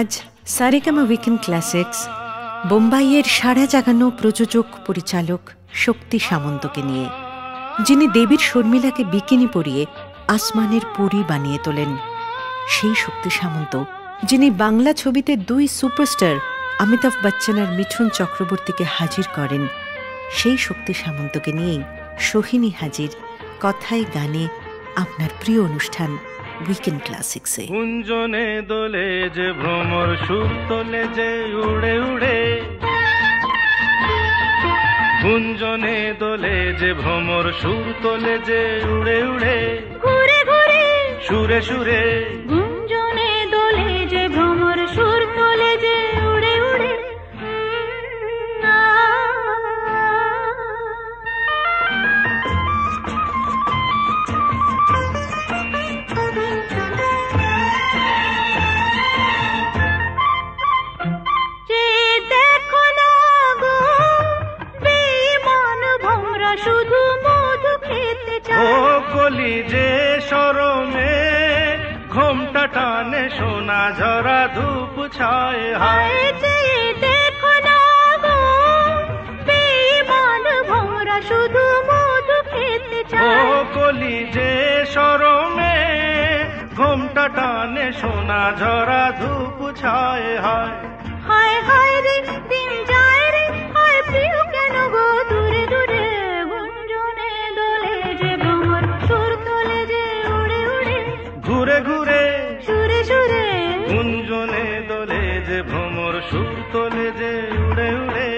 আজ Saregama weekend classics বোম্বাইয়ের সাড়া জাগানো প্রযোজক পরিচালক শক্তি সামন্তকে নিয়ে, যিনি দেবীর শর্মিলাকে বিকিনি পরিয়ে আসমানের পরী বানিয়ে তোলেন। সেই শক্তি সামন্ত যিনি বাংলা ছবিতে দুই সুপারস্টার অমিতাভ বচ্চন আর মিঠুন চক্রবর্তীকে হাজির করেন, সেই শক্তি সামন্তকে নিয়েই সোহিনী হাজির কথায় গানে আপনার প্রিয় অনুষ্ঠান উইকেন্ড ক্লাসিক্সে। গুঞ্জনে দোলে যে ভ্রমর সুর তোলে যে উড়ে উড়ে, গুঞ্জনে দোলে যে ভ্রমর সুর তোলে যে উড়ে উড়ে, ঘুরে ঘুরে সুরে সুরে, গুঞ্জনে দোলে যে ভ্রমর সুর তোলে যে উড়ে উড়ে। শুধু মধু খেতে চায়, ও কলি যে শরমে ঘোমটা টানে সোনা ঝরা ধূপ ছায় হায়। দেখো না গো বেঈমান ভোমরা শুধু মধু খেতে চায়, ও কলি যে শরমে ঘোমটা টানে সোনা ঝরা ধূপ ছায় হায়। হায় হায় রে দিন যায় রে, হায় প্রিয় কেন গো দূরে দূরে, গুঞ্জনে দোলে যে ভ্রমর সুর তোলে যে উড়ে উড়ে, ঘুরে ঘুরে সুরে সুরে, গুঞ্জনে দোলে যে ভ্রমর সুর তোলে যে উড়ে উড়ে।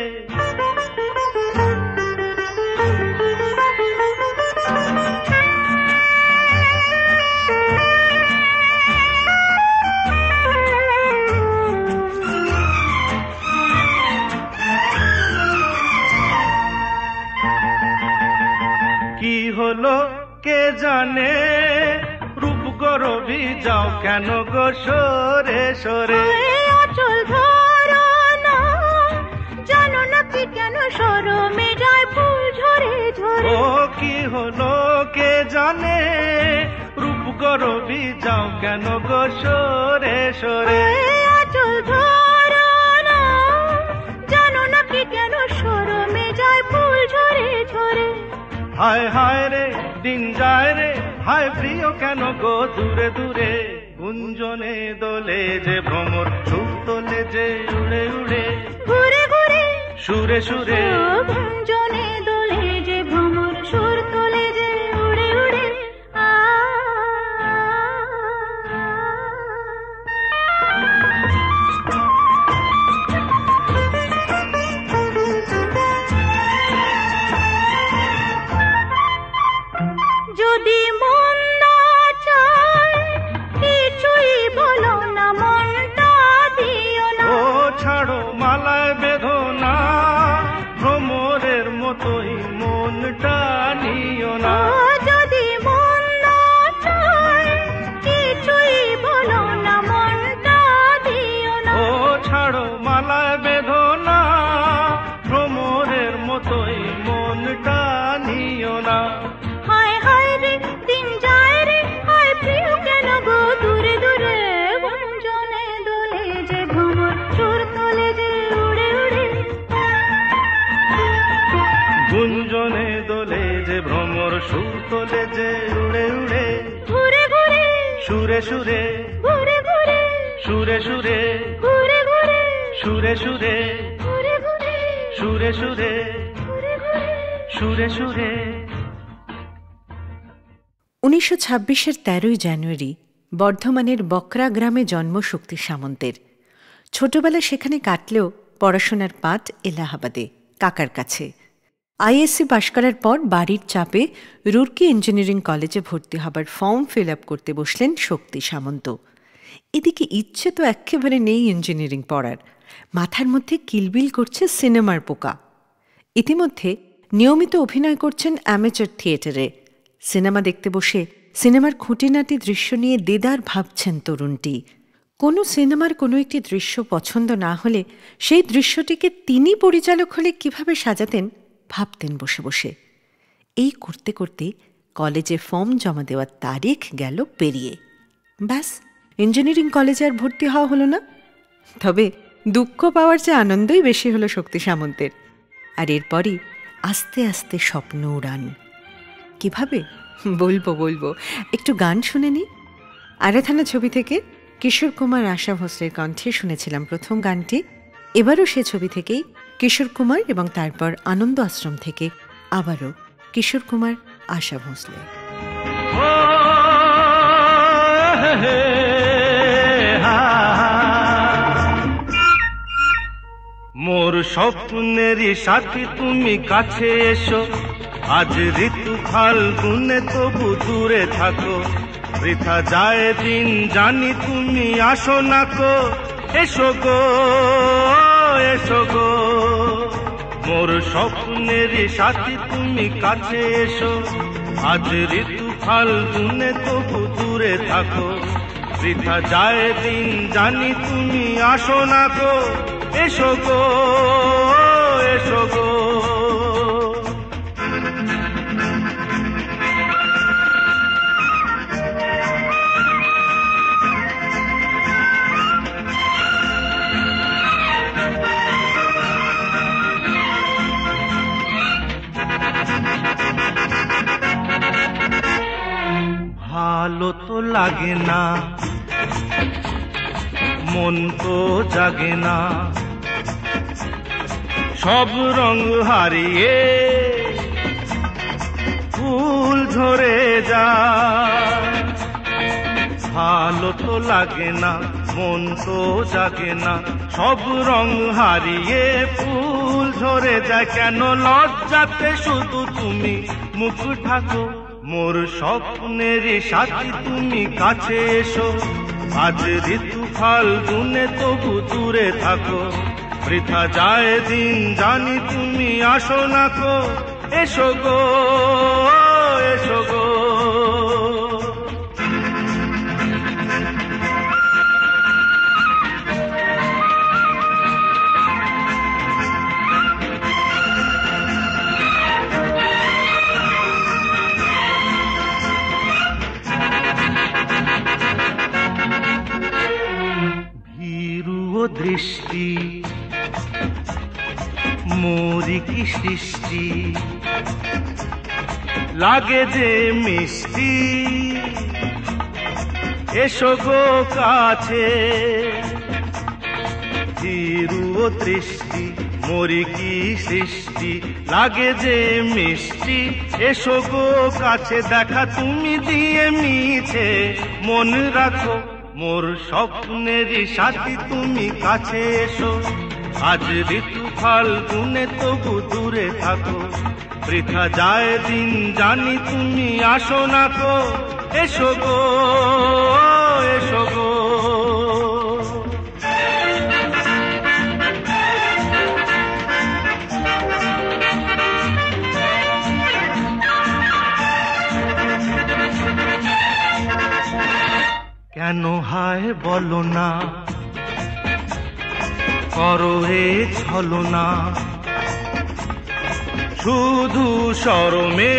কি হলো কে জানে, রূপ গরবি যাও কেন গো সরে সরে, অচল ধরো না, জানো না কি কেন শরমে যায় ফুল ঝরে ঝরে। ও কি হলো কে জানে, রূপ গরবি যাও কেন গো সরে সরে, অচল ধরো না, জানো না কি কেন শরমে যায় ফুল ঝরে ঝরে। হায় হায় রে দিন যায় রে, হায় প্রিয় কেন গো দূরে দূরে, গুঞ্জনে দোলে যে ভ্রমর সুর তোলে যে উড়ে উড়ে, ঘুরে ঘুরে সুরে সুরে, গুঞ্জনে দোলে যে ভ্রমর সুর তোলে যে উড়ে উড়ে। যদি মন না চায় কিছুই বলো না, মনটা দিও না, ও ছাড়ো মালায় বেঁধো না, ভ্রমরের মতোই মনটা নিও না। যদি মন না চায় কিছুই বলো না, মনটা দিও না, ও ছাড়ো মালায় বেঁধো না, ভ্রমরের মতোই মনটা নিও না। হায় হায় রে দিন যায় রে, হায় প্রিয় কেন গো দূরে দূরে, গুঞ্জনে দোলে যে ভ্রমর সুর তোলে যে উড়ে উড়ে, গুঞ্জনে দোলে যে ভ্রমর সুর তোলে যে উড়ে উড়ে, ঘুরে ঘুরে সুরে সুরে, ঘুরে ঘুরে সুরে সুরে, ঘুরে ঘুরে সুরে সুরে, ঘুরে ঘুরে সুরে সুরে, ঘুরে ঘুরে। সুরে সুরে। 1926-এর 13 জানুয়ারি বর্ধমানের বকরা গ্রামে জন্ম শক্তি সামন্তের। ছোটবেলা সেখানে কাটলেও পড়াশোনার পাঠ এলাহাবাদে কাকার কাছে। আইএসসি পাশ করার পর বাড়ির চাপে রুরকি ইঞ্জিনিয়ারিং কলেজে ভর্তি হবার ফর্ম ফিল আপ করতে বসলেন শক্তি সামন্ত। এদিকে ইচ্ছে তো একেবারে নেই ইঞ্জিনিয়ারিং পড়ার, মাথার মধ্যে কিলবিল করছে সিনেমার পোকা। ইতিমধ্যে নিয়মিত অভিনয় করছেন অ্যামেচার থিয়েটারে। সিনেমা দেখতে বসে সিনেমার খুঁটিনাটি দৃশ্য নিয়ে দেদার ভাবছেন তরুণটি। কোনো সিনেমার কোনো একটি দৃশ্য পছন্দ না হলে সেই দৃশ্যটিকে তিনি পরিচালক হলে কিভাবে সাজাতেন ভাবতেন বসে বসে। এই করতে করতে কলেজে ফর্ম জমা দেওয়ার তারিখ গেল পেরিয়ে। ব্যাস, ইঞ্জিনিয়ারিং কলেজে আর ভর্তি হওয়া হলো না। তবে দুঃখ পাওয়ার চেয়ে আনন্দই বেশি হলো শক্তি সামন্তের। আর এরপরই আস্তে আস্তে স্বপ্ন উড়ান। কিভাবে বলবো, একটু গান শুনে নি। আরাধনা ছবি থেকে কিশোর কুমার আশা ভোসলের কণ্ঠে শুনেছিলাম প্রথম গানটি। এবারও সে ছবি থেকেই কিশোর কুমার এবং তারপর আনন্দ আশ্রম থেকে আবারও কিশোর কুমার আশা ভোসলে। মোর স্বপ্নেরই সাথী তুমি কাছে এসো, আজ ঋতু ফাল্গুনে তবু দূরে থাকো, বৃথা যায় দিন জানি তুমি আসো না কো, এসো গো এসো গো। মোর স্বপ্নেরই সাথী তুমি কাছে এসো, আজ ঋতু ফাল্গুনে তবু দূরে থাকো, বৃথা যায় দিন জানি তুমি আসো না গো, এসো গো এসো গো। ভালো তো লাগে না, মন তো জাগে না, সব রং হারিয়ে ফুল ঝরে যায়। ভালো তো লাগে না, মন তো জাগে না, সব রং হারিয়ে ফুল ঝরে যায়। কেন লজ্জাতে শুধু তুমি মুখ ঢাকো, মোর স্বপ্নের সাথী তুমি কাছে এসো, আজ ঋতু ফাল্গুনে তবু দূরে থাকো, বৃথা যায় দিন জানি তুমি আসো না কো, এসো গো এসো গো। দৃষ্টি মোরি কি সৃষ্টি, লাগে যে মিষ্টি, এসো গো কাছে। ধীরু দৃষ্টি মোরি কি সৃষ্টি, লাগে যে মিষ্টি, এসো গো কাছে। দেখা তুমি দিয়ে মিছে মন রাখো, মোর স্বপ্নেরই সাথী তুমি কাছে এসো, আজ ঋতু ফাল্গুনে তবু দূরে থাকো, বৃথা যায় দিন জানি তুমি আসো না কো, এসো গো এসো গো। কেন হায় বলো না, করো হে ছলনা, শুধু শরমে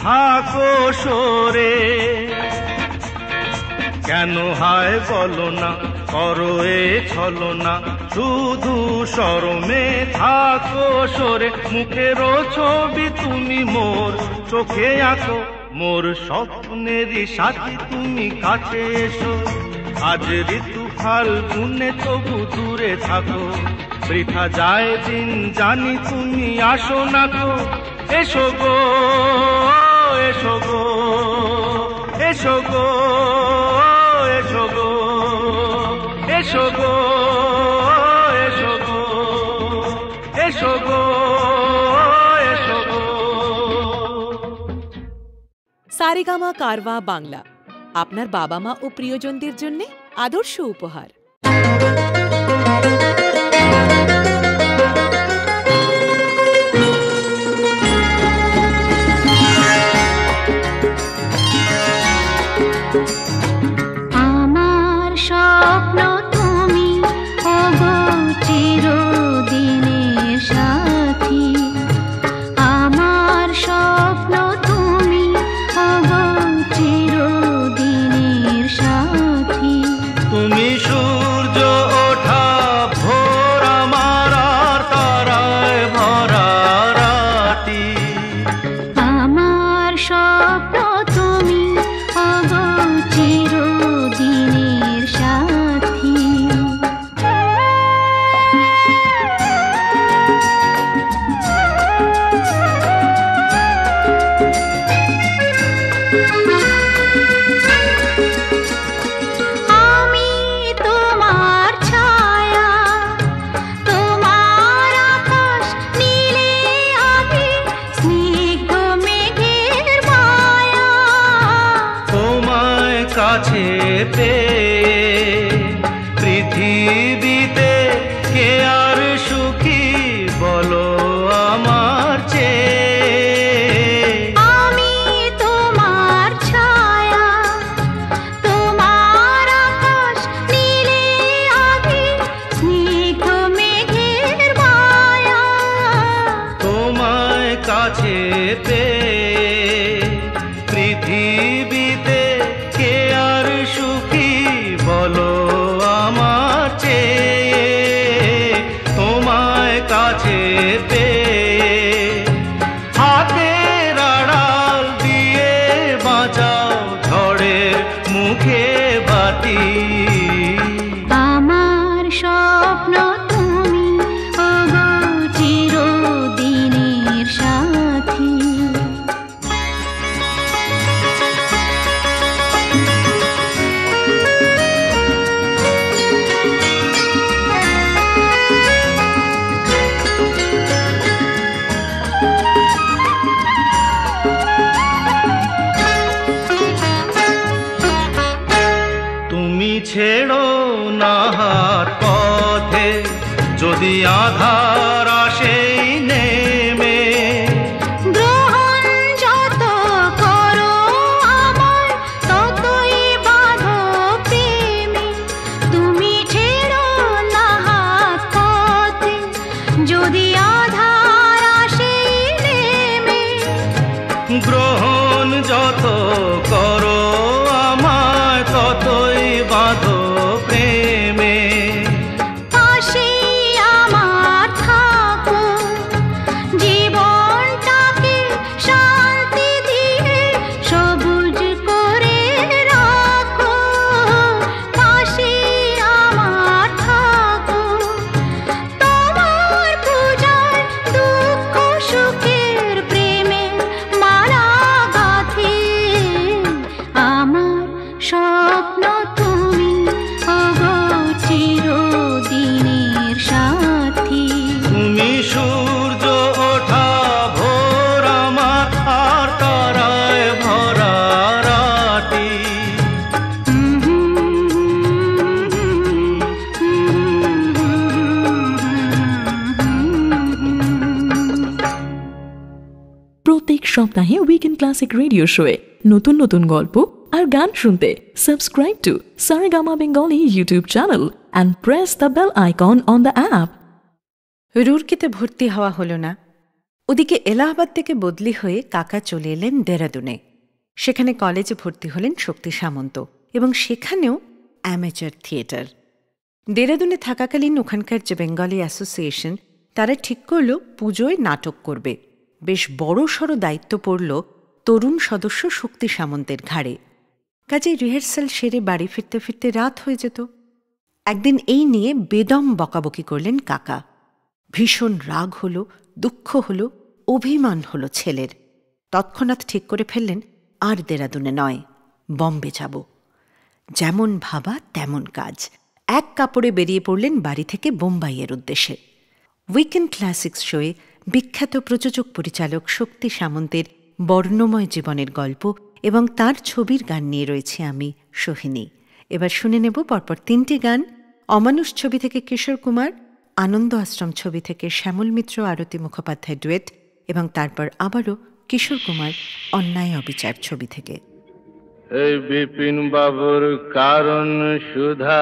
থাকো সরে। কেন হায় বলো না, করো হে ছলনা, শুধু শরমে থাকো সরে। মুখেরও ছবি তুমি মোর চোখে আঁকো, মোর স্বপ্নেরই সাথী তুমি কাছে এসো, আজ ঋতু ফাল্গুনে তবু দূরে থাকো, বৃথা যায় দিন জানি তুমি আসো না গো, এসো গো এসো গো এসো গো এসো গো এসো গো এসো গো এসো গো এসো গো। সারেগামা কারওয়া বাংলা আপনার বাবা মা ও প্রিয়জনদের জন্য আদর্শ উপহার। আমার স্বপ্ন তুমি ওগো চিরদিনের সাথী, আমার স্বপ্ন তুমি ওগো চিরদিনের সাথী। তুমি কাছে পেয়ে পৃথিবীতে কে আর সুখী বলো আমার চেয়ে। আমি তোমার ছায়া, তোমার আকাশ নীলে আভি, স্নিগ্ধ মেঘের মায়া। তোমায় কাছে পেয়ে পৃথিবীতে কে আর সুখী বলো আমার চেয়ে। তোমায় কাছে পেয়ে হাতের আড়াল দিয়ে বাঁচাও ঝড়ের মুখে বাতি। আমার স্বপ্ন তুমি ওগো চিরদিনের সাথী। তুমি ছেড়ো না হাত পথে যদি আধার আসে নেমে। গ্রহণ যত করো আমায় ততই বাঁধো প্রেমে। তুমি ছেড়ো না হাত পথে যদি আধার আসে নেমে। গ্রহণ যত করো আমায় ততই বাঁধো প্রেমে। পাশে আমার থাকো, জীবনটাকে শান্তি দিয়ে সবুজ করে রাখো। পাশে আমার থাকো, তোমার পূজায় দুঃখ সুখের প্রেমে মালা গাঁথি। আমার স্বপ্ন তুমি ওগো চিরদিনের সাথী। তুমি সূর্য ওঠা ভোর আমার আর তারায় ভরা রাতি। প্রত্যেক সপ্তাহে উইকেন্ড ক্লাসিক রেডিও শোয়ে নতুন নতুন গল্প আর গান শুনতে subscribe to Saregama Bengali YouTube channel and press the bell icon on the app. রুরকিতে ভর্তি হওয়া হলো না। ওদিকে এলাহাবাদ থেকে বদলি হয়ে কাকা চলে এলেন দেরাদুনে। সেখানে কলেজে ভর্তি হলেন শক্তি সামন্ত এবং সেখানেও অ্যামেচার থিয়েটার। দেরাদুনে থাকাকালীন ওখানকার যে বেঙ্গলি অ্যাসোসিয়েশন তারা ঠিক করল পুজোয় নাটক করবে। বেশ বড়সড় দায়িত্ব পড়ল তরুণ সদস্য শক্তি সামন্তের ঘাড়ে। কাজেই রিহার্সাল সেরে বাড়ি ফিরতে ফিরতে রাত হয়ে যেত। একদিন এই নিয়ে বেদম বকাবকি করলেন কাকা। ভীষণ রাগ হল, দুঃখ হল, অভিমান হল ছেলের। তৎক্ষণাৎ ঠিক করে ফেললেন আর দেরাদুনে নয়, বম্বে যাব। যেমন ভাবা তেমন কাজ। এক কাপড়ে বেরিয়ে পড়লেন বাড়ি থেকে বোম্বাইয়ের উদ্দেশ্যে। উইকেন্ড ক্লাসিক্স শোয়ে বিখ্যাত প্রযোজক পরিচালক শক্তি সামন্তের বর্ণময় জীবনের গল্প এবং তার ছবির গান নিয়ে রয়েছে আমি সোহিনী। এবার শুনে নেব পরপর তিনটি গান। অমানুষ ছবি থেকে কিশোর কুমার, আনন্দ আশ্রম ছবি থেকে শ্যামল মিত্র আরতি মুখোপাধ্যায় ডুয়েট এবং তারপর আবারও কিশোর কুমার অন্যায় অবিচার ছবি থেকে। এই বিপিন বাবুর কারণ সুধা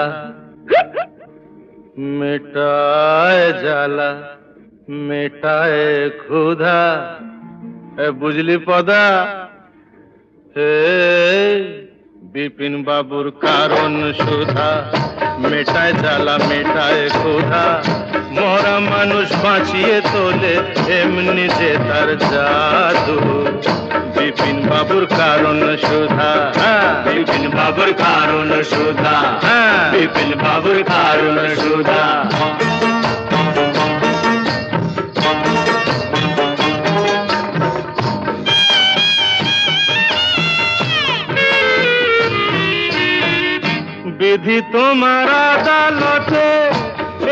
মেটায় জ্বালা মেটায় ক্ষুধা। বুঝলি পদা? বিপিন বাবুর কারণ সুধা মেটায় জ্বালা মেটায় ক্ষুধা। মরা মানুষ বাঁচিয়ে তোলে এমনি যে তার জাদু। বিপিন বাবুর কারণ সুধা, বিপিন বাবুর কারণ সুধা, বিপিন বাবুর কারণ সুধা। বিধি তোমার আদালতে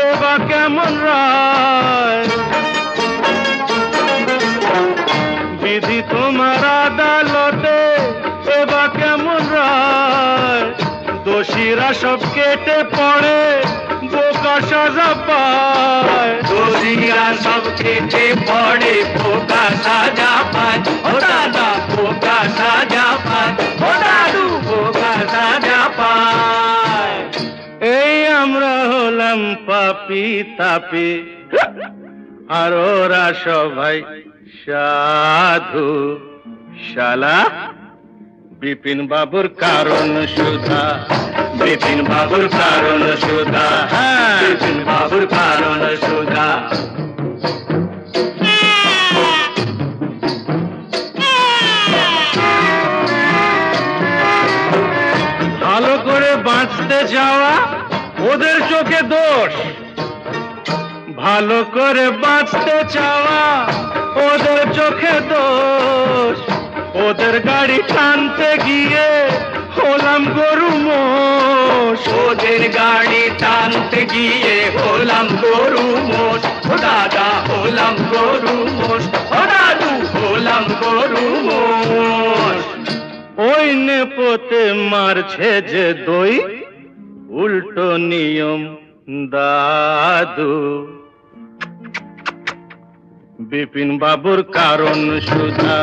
এবা কেমন রায়, বিধি তোমার আদালতে এবা কেমন রায়, দোষীরা সব কেটে পড়ে বোকা সাজা পায়, দোষীরা সব কেটে পড়ে বোকা সাজা পায়, ও দাদা বোকা সাজা পায়, ও দাদু বোকা সাজা পায়। এই আমরা হলাম পাপি তাপি আর ওরা সবাই সাধু, শালা বিপিন বাবুর কারণ সুধা, বিপিন বাবুর কারণ সুধা, বিপিন বাবুর কারণ সুধা। ভালো করে বাঁচতে যাওয়া ওদের চোখে দোষ, ভালো করে বাঁচতে চাওয়া ওদের চোখে দোষ, ওদের গাড়ি টানতে গিয়ে হলাম গরু মোষ, ওদের গাড়ি টানতে গিয়ে হলাম গরু মোষ, ও দাদা হলাম গরু মোষ, ও দাদু হলাম গরু মোষ। ওই নেপোতে মারছে যে দই উল্টো নিয়ম দাদু, বিপিন বাবুর কারণ সুধা,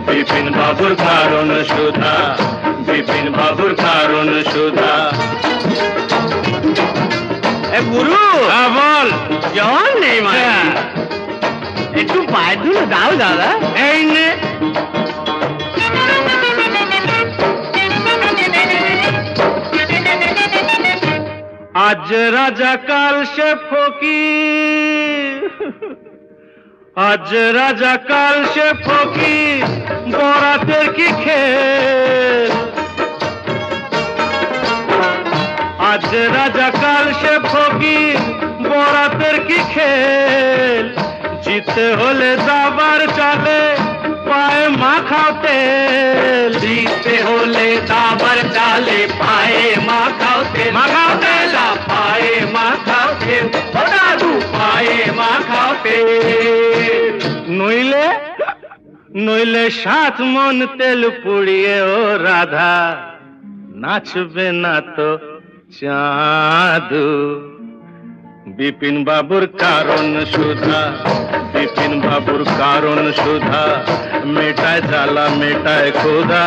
বিপিন বাবুর কারণ সুধা, বিপিন বাবুর কারণ সুধা। গুরু বল জন নেই মানে একটু পায়ে ধুলো দাও দাদা। এই নে আজ রাজা কাল সে ফকির, আজ রাজা কাল সে ফকির বরাতের কি খেল, আজ রাজা কাল সে ফকির বরাতের কি খেল, জিতে হলে দাবার চালে পায়ে মাখাও তেল, জিতে হলে দাবার চালে পায়ে মাখাও তেল, মাখাও তেল পায়ে মাখাও তেল, ও দাদু পায়ে মাখাও তেল। নইলে নইলে 7 মন তেল পুড়িয়ে ও রাধা নাচবে না তো চাঁদু, বিপিন বাবুর কারণ সুধা, বিপিন বাবুর কারণ সুধা, মেটায় জ্বালা মেটায় ক্ষুধা,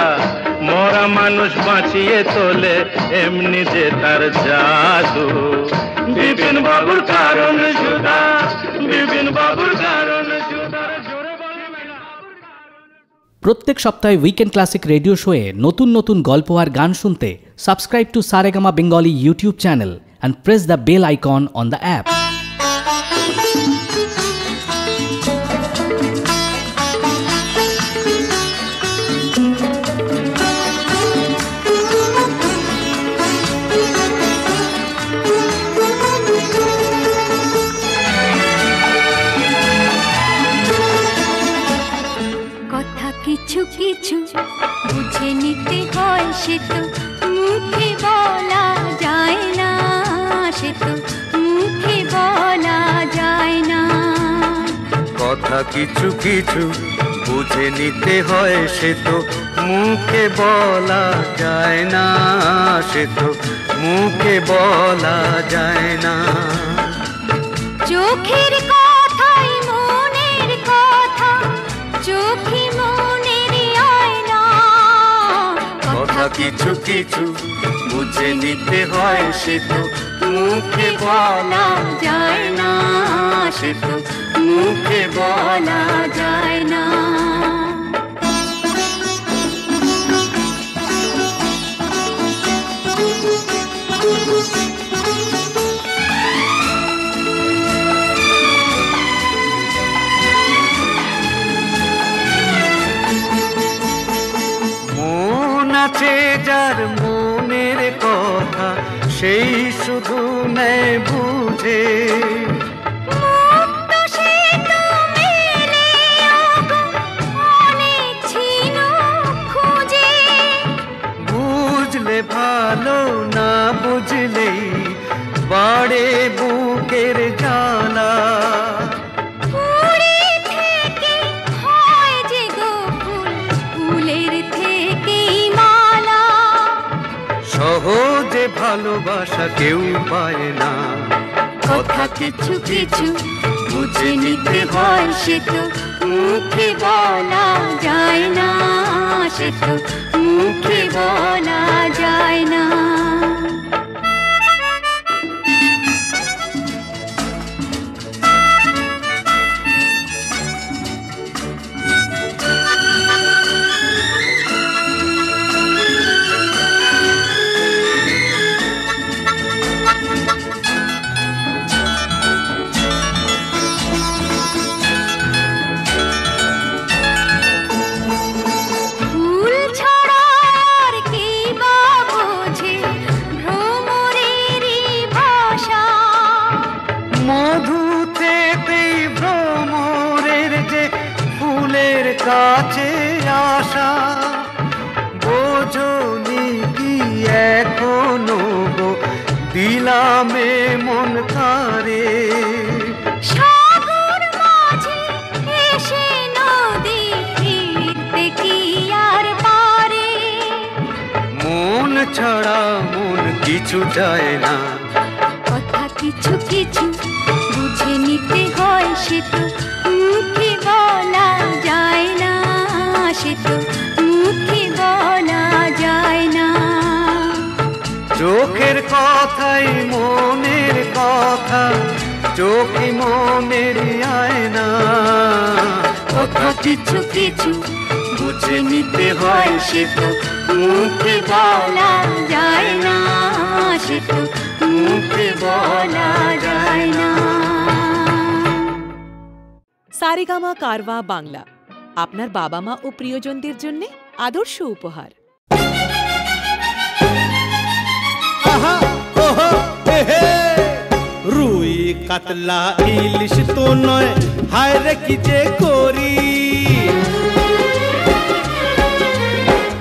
মরা মানুষ বাঁচিয়ে তোলে এমনি যে তার জাদু, বিপিন বাবুর কারণ সুধা, বিপিন বাবুর কারণ সুধা। প্রত্যেক সপ্তাহে উইকেন্ড ক্লাসিক রেডিও শোয়ে নতুন নতুন গল্প আর গান শুনতে subscribe to Saregama Bengali YouTube channel and press the bell icon on the app. কথা কিছু কিছু বুঝে নিতে হয়, সে তো মুখে বলা যায় না, সে তো মুখে বলা যায় না। কথা কিছু কিছু বুঝে নিতে হয়, সে তো মুখে বলা যায় না, সে তো মুখে বলা যায় না। চোখের কথাই মনের কথা, চোখে মনের আয়না। কথা কিছু কিছু বুঝে নিতে হয়, সে তো মুখে বলা যায় না, সে তো মুখে বলা যায় না। মন আছে যার মনের কথা, সেই শুধু নেয় বুঝে। বুঝলে ভালো, না বুঝলে ভালোবাসা কেউ পায় না। কথা কিছু কিছু বুঝে নিতে হয়, সে তো মুখে বলা যায় না, সে তো মুখে বলা যায় না। কাছে আসা বোঝনি কি এখনো গো দিলামে মন তারে। সাগর মাঝে এসে নদী ফিরতে কি আর পারে, মন ছাড়া মন কিছু চায় না। কথা কিছু কিছু বুঝে নিতে হয়, সে তো মুখে বলা যায় না, সে তো মুখে বলা যায় না। চোখের কথাই মনের কথা, চোখে মনের আয়না। কথা কিছু কিছু বুঝে নিতে হয়, সে তো মুখে বলা যায় না, সে তো মুখে বলা যায় না। সারেগামা কারওয়া বাংলা আপনার বাবা মা ও প্রিয়জনদের জন্য আদর্শ উপহার। রুই কাতলা ইলিশ তো নয়, হায় রে কি যে করি।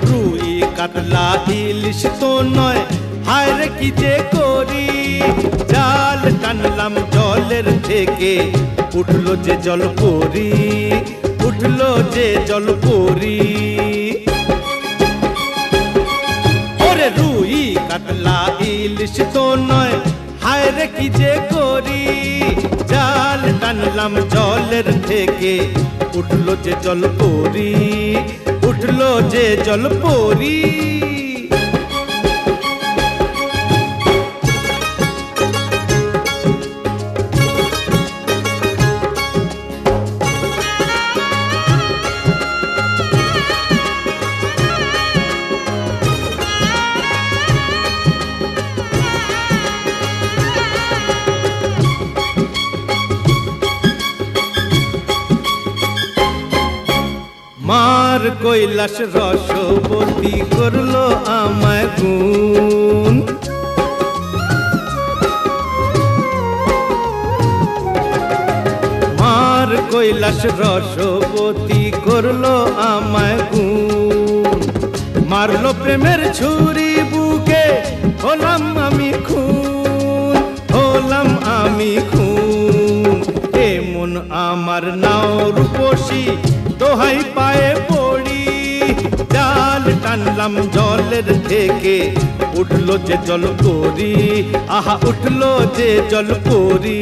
রুই কাতলা ইলিশ তো নয়, হায় রে কি যে করি। জাল টানলাম জলের থেকে, উঠলো যে জল পরি, উঠলো যে জল পরি। ওরে রুই কাতলা ইলিশ তো নয়, হায় রে কি যে করি। জাল টানলাম জলের থেকে, উঠলো যে জল পরি, উঠলো যে জল পরি। মার কৈলাস রসবতী করলো আমায় গুণ। মার কৈলাস রসবতী করলো আমায় গুণ। মারলো প্রেমের ছুরি বুকে, হলাম আমি খুন, হলাম আমি খুন। এমন আমার নাও রূপসী, দোহাই পায়ে পড়ি। জাল টানলাম জলের থেকে, উঠলো যে জল পরি, আহা উঠলো যে জল পরি।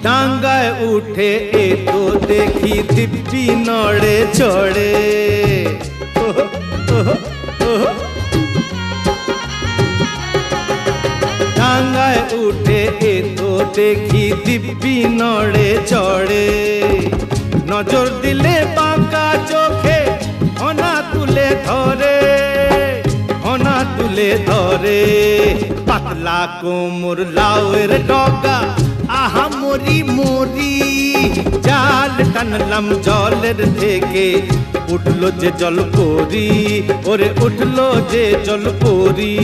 ডাঙ্গায় উঠে এ তো দেখি দিব্যি নড়ে চড়ে। ডাঙ্গায় উঠে এ তো দেখি দিব্যি নড়ে চড়ে। নজর দিলে বাঁকা চোখে অনা তুলে ধরে, অনা তুলে ধরে। পাতলা কোমর লাউয়ের ডগা, আহা মরি মরি। জাল টানলাম জলের থেকে, উঠলো যে জলপরি, ওরে উঠলো যে জলপরি।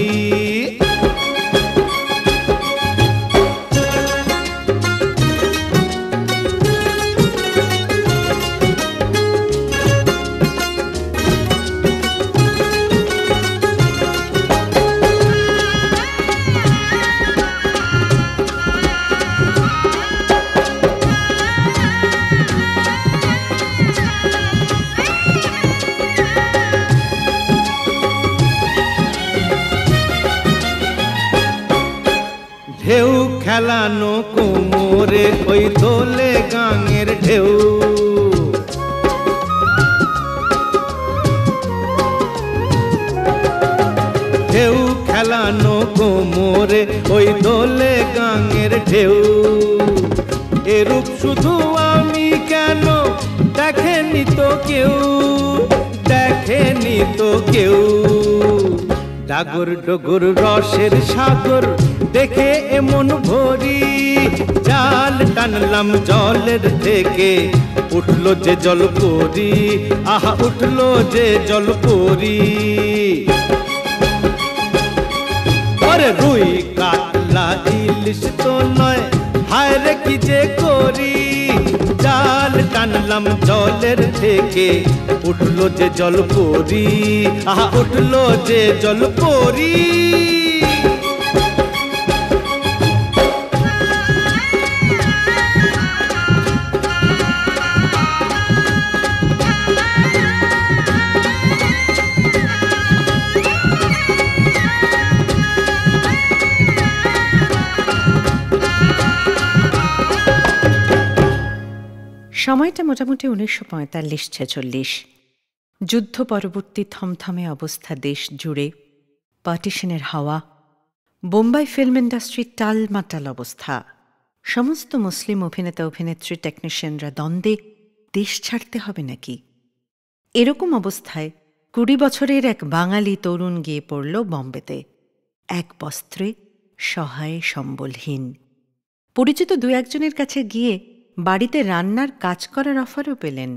ঢেউ খেলানো কোমরে ওই দোলে গাঙের ঢেউ। ঢেউ খেলানো কোমরে ওই দোলে গাঙের ঢেউ। এরূপ শুধু আমি কেন, দেখেনি তো কেউ, দেখেনি তো কেউ। ডাগর ডগর রসের সাগর দেখে এমন ভরি। জাল টানলাম জলের থেকে, উঠলো যে জলপরি, আহা উঠলো যে জলপরি। আরে রুই কাতলা ইলিশ তো নয়, হায় রে কি যে করি। জাল টানলাম জলের থেকে, উঠলো যে জলপরি, আহা উঠলো যে জলপরি। সময়টা মোটামুটি 1945-46। যুদ্ধ পরবর্তী থমথমে অবস্থা দেশ জুড়ে, পার্টিশনের হাওয়া, বোম্বাই ফিল্ম ইন্ডাস্ট্রির টালমাটাল অবস্থা। সমস্ত মুসলিম অভিনেতা অভিনেত্রী টেকনিশিয়ানরা দ্বন্দ্বে দেশ ছাড়তে হবে নাকি। এরকম অবস্থায় 20 বছরের এক বাঙালি তরুণ গিয়ে পড়ল বম্বেতে, এক বস্ত্রে সহায় সম্বলহীন। পরিচিত 2-1জনের কাছে গিয়ে বাড়িতে রান্নার কাজ করার অফারও পেলেন।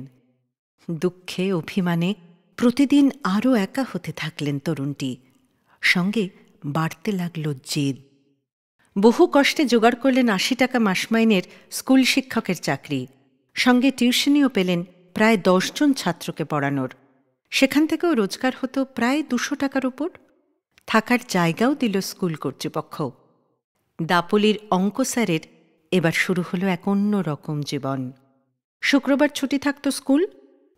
দুঃখে অভিমানে প্রতিদিন আরও একা হতে থাকলেন তরুণটি। সঙ্গে বাড়তে লাগল জেদ। বহু কষ্টে জোগাড় করলেন 80 টাকা মাসমাইনের স্কুল শিক্ষকের চাকরি। সঙ্গে টিউশনিও পেলেন প্রায় 10 জন ছাত্রকে পড়ানোর। সেখান থেকেও রোজগার হতো প্রায় 200 টাকার উপর। থাকার জায়গাও দিল স্কুল কর্তৃপক্ষ। দাপলির অঙ্ক স্যারের এবার শুরু হলো এক অন্য রকম জীবন। শুক্রবার ছুটি থাকত স্কুল।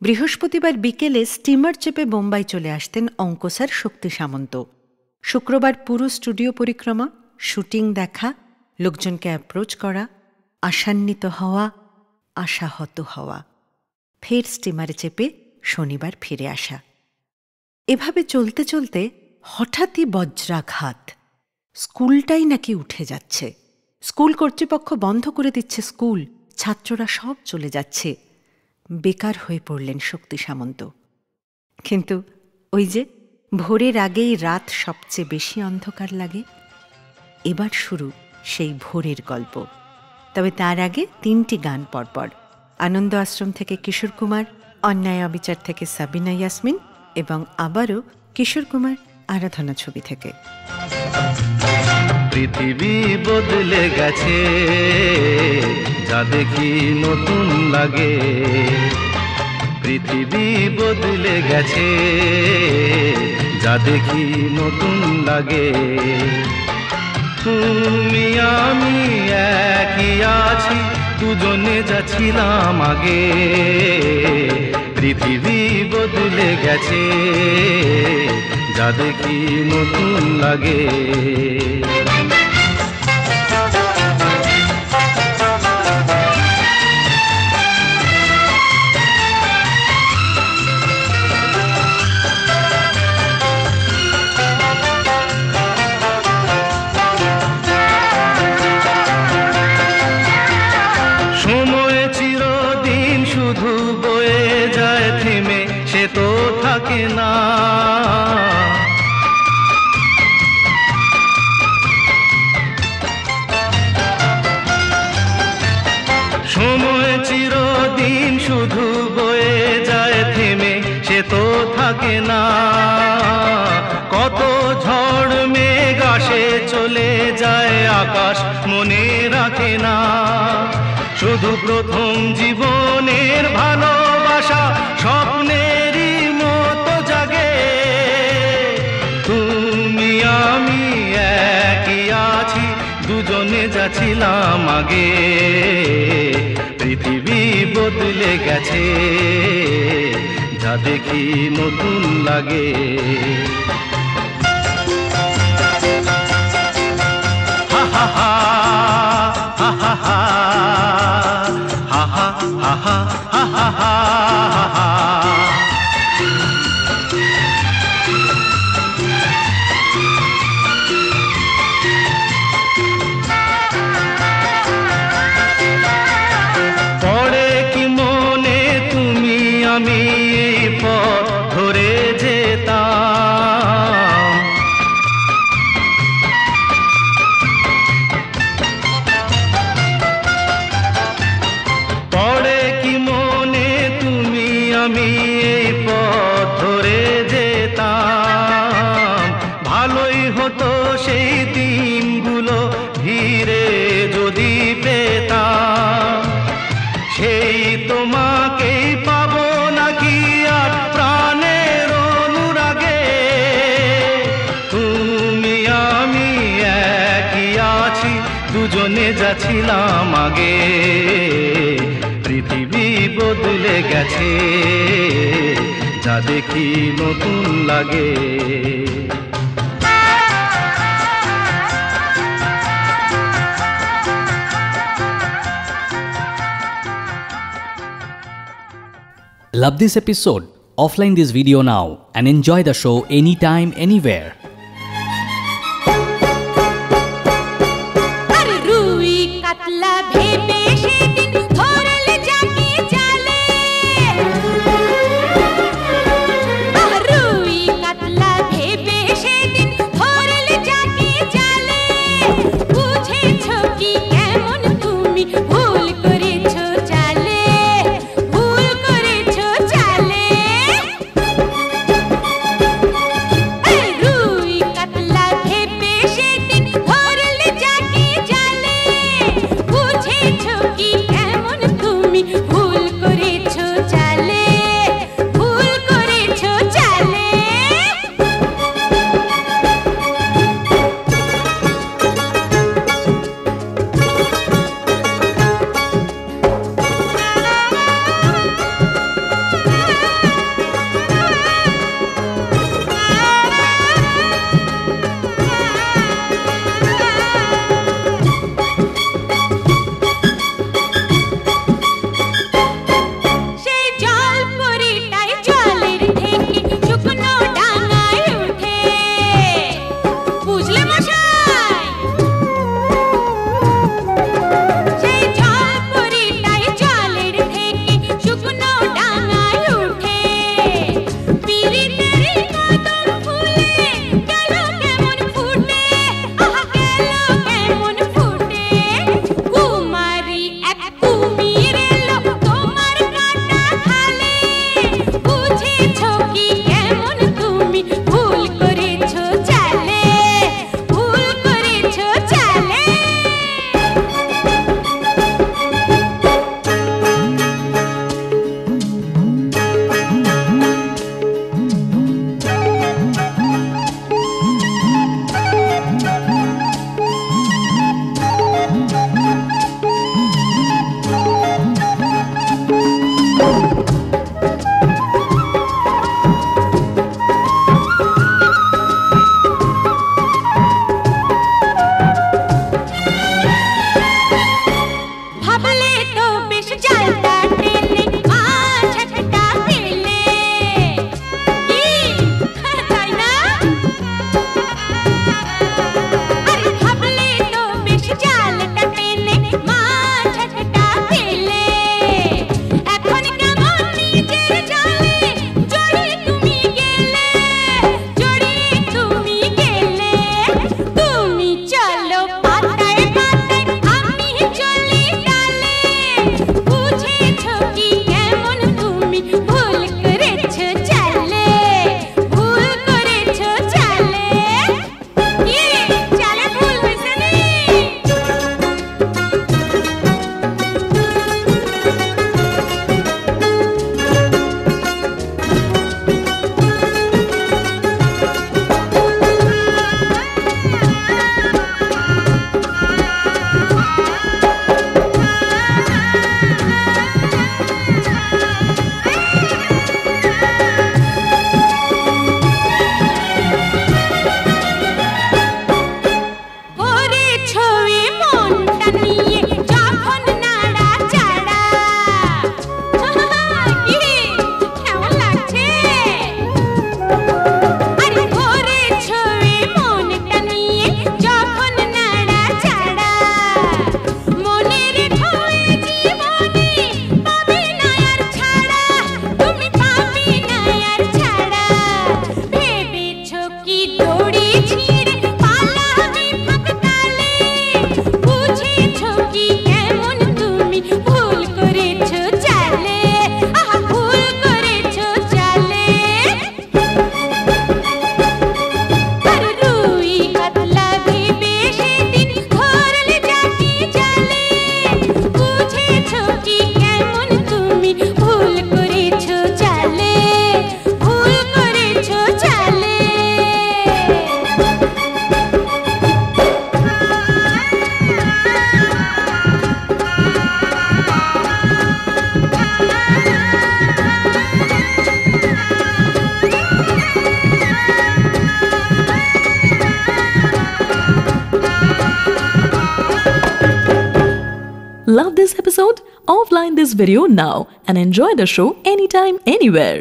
বৃহস্পতিবার বিকেলে স্টিমার চেপে বোম্বাই চলে আসতেন অঙ্ক স্যার শক্তি সামন্ত। শুক্রবার পুরো স্টুডিও পরিক্রমা, শুটিং দেখা, লোকজনকে অ্যাপ্রোচ করা, আশান্বিত হওয়া, আশাহত হওয়া, ফের স্টিমারে চেপে শনিবার ফিরে আসা। এভাবে চলতে চলতে হঠাৎই বজ্রাঘাত। স্কুলটাই নাকি উঠে যাচ্ছে। স্কুল কর্তৃপক্ষ বন্ধ করে দিচ্ছে স্কুল, ছাত্ররা সব চলে যাচ্ছে। বেকার হয়ে পড়লেন শক্তি সামন্ত। কিন্তু ওই যে ভোরের আগেই রাত সবচেয়ে বেশি অন্ধকার লাগে, এবার শুরু সেই ভোরের গল্প। তবে তার আগে 3টি গান পরপর। আনন্দ আশ্রম থেকে কিশোর কুমার, অন্যায় অবিচার থেকে সাবিনা ইয়াসমিন এবং আবারও কিশোর কুমার আরাধনা ছবি থেকে। পৃথিবী বদলে গেছে, যা দেখি নতুন লাগে। পৃথিবী বদলে গেছে, যা দেখি নতুন লাগে। তুমি আমি একই আছি, দুজনে যাচ্ছিলাম আগে। পৃথিবী বদলে গেছে, যা দেখি নতুন লাগে। থাকে না। কত ঝড় মেঘ আসে চলে যায়, আকাশ মনে রাখে না। শুধু প্রথম জীবনের ভালোবাসা স্বপ্নেরই মতো জাগে। তুমি আমি একই আছি, দুজনে যাচ্ছিলাম আগে। পৃথিবী বদলে গেছে, যা দেখি নতুন লাগে। হা হা হা হা হা হা হা হা হা হা হা হা। পড়ে কি মনে তুমি আমি এই পথ ধরে যেতাম। পড়ে কি মনে তুমি আমি এই পথ ধরে যেতাম। ভালোই হতো সেই দিনগুলো ধীরে যদি পেতাম। সেই তোমাকেই পাবো নাকি আর প্রাণের অনুরাগে। তুমি আমি একই আছি, দুজনে যাচ্ছিলাম আগে। পৃথিবী বদলে গেছে, যা দেখি নতুন লাগে। Love this episode? Offline this video now and enjoy the show anytime, anywhere. আরে রুই কাতলা ভেবে সেদিন ধরলে যাকে জালে। রুই কাতলা ভেবে সেদিন ধরলে যাকে জালে। বুঝেছো কি কেমন তুমি ভুল করেছো চালে, ভুল করেছো চালে। রুই Love this episode? Offline this video now and enjoy the show anytime, anywhere.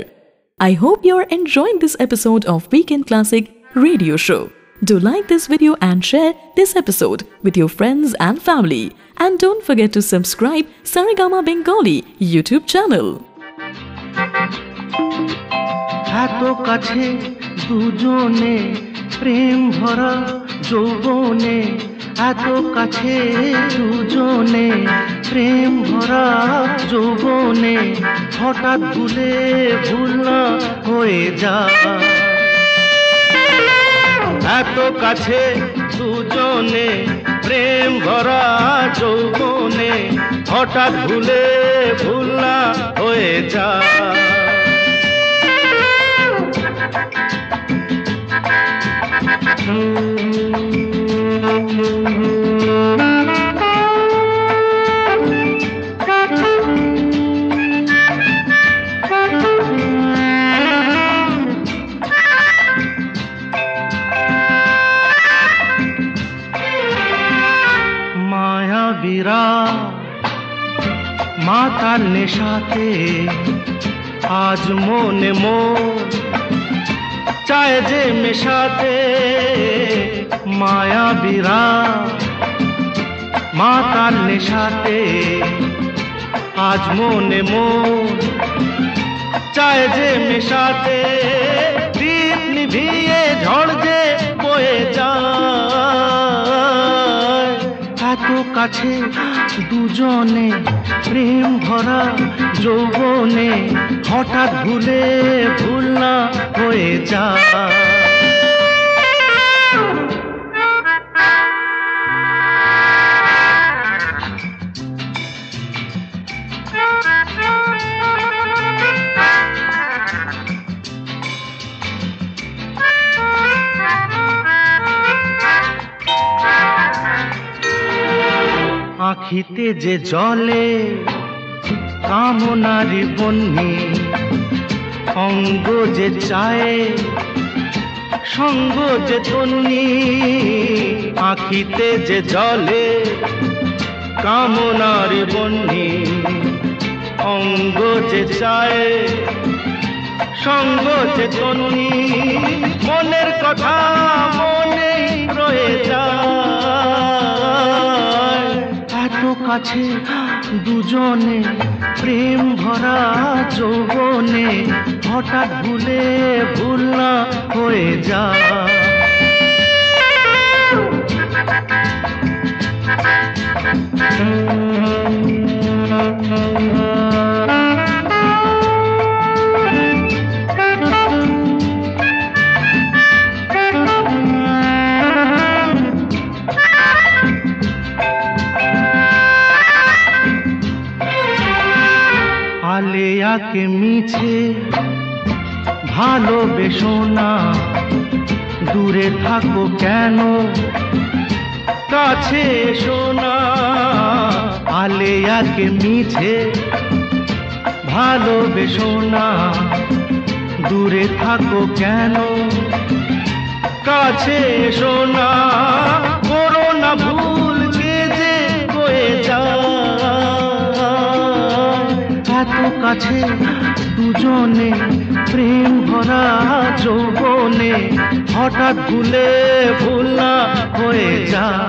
I hope you're enjoying this episode of Weekend Classic Radio Show. Do like this video and share this episode with your friends and family. And don't forget to subscribe Saregama Bengali YouTube channel. এত কাছে দুজনে প্রেম ভরা যৌবনে, এত কাছে দুজনে প্রেম ভরা যৌবনে, হঠাৎ ভুলে ভুল না হয়ে যায়। এত কাছে দুজনে প্রেম ভরা যৌবনে, হঠাৎ ভুলে ভুল না হয়ে যায়। মায়াবীরা মাতার নেশাতে আজ মনে মন চায় যে মেশাতে। মায়াবীরা মাতার নেশাতে আজ মনে মন চায় যে মেশাতে। দীপ নিভিয়ে ঝড় যে বয়ে যায়, এত কাছে দুজনে প্রেম ভরা যৌবনে, হঠাৎ ভুলে ভুল না হয়ে যায়। আখিতে যে জলে কামনারি বন্যি, অঙ্গ যে চায় সঙ্গ যে তন্নি। আখিতে যে জলে কামনারি বন্যি, অঙ্গ যে চায় সঙ্গ যে তন্নি। মনের কথা মনে রয়ে যায়, এত কাছে দুজনে প্রেম ভরা যৌবনে, হঠাৎ ভুলে ভুল না হয়ে যায়। আলেয়াকে মিছে ভালোবেসো না, দূরে থাকো কেন কাছে এসো না। আলেয়াকে মিছে ভালোবেসো না, দূরে থাকো কেন কাছে এসো না। করো না ভুল কে যে হয়ে যায়, এত কাছে দুজনে প্রেম ভরা যৌবনে, হঠাৎ ভুলে ভুল না হয়ে যায়।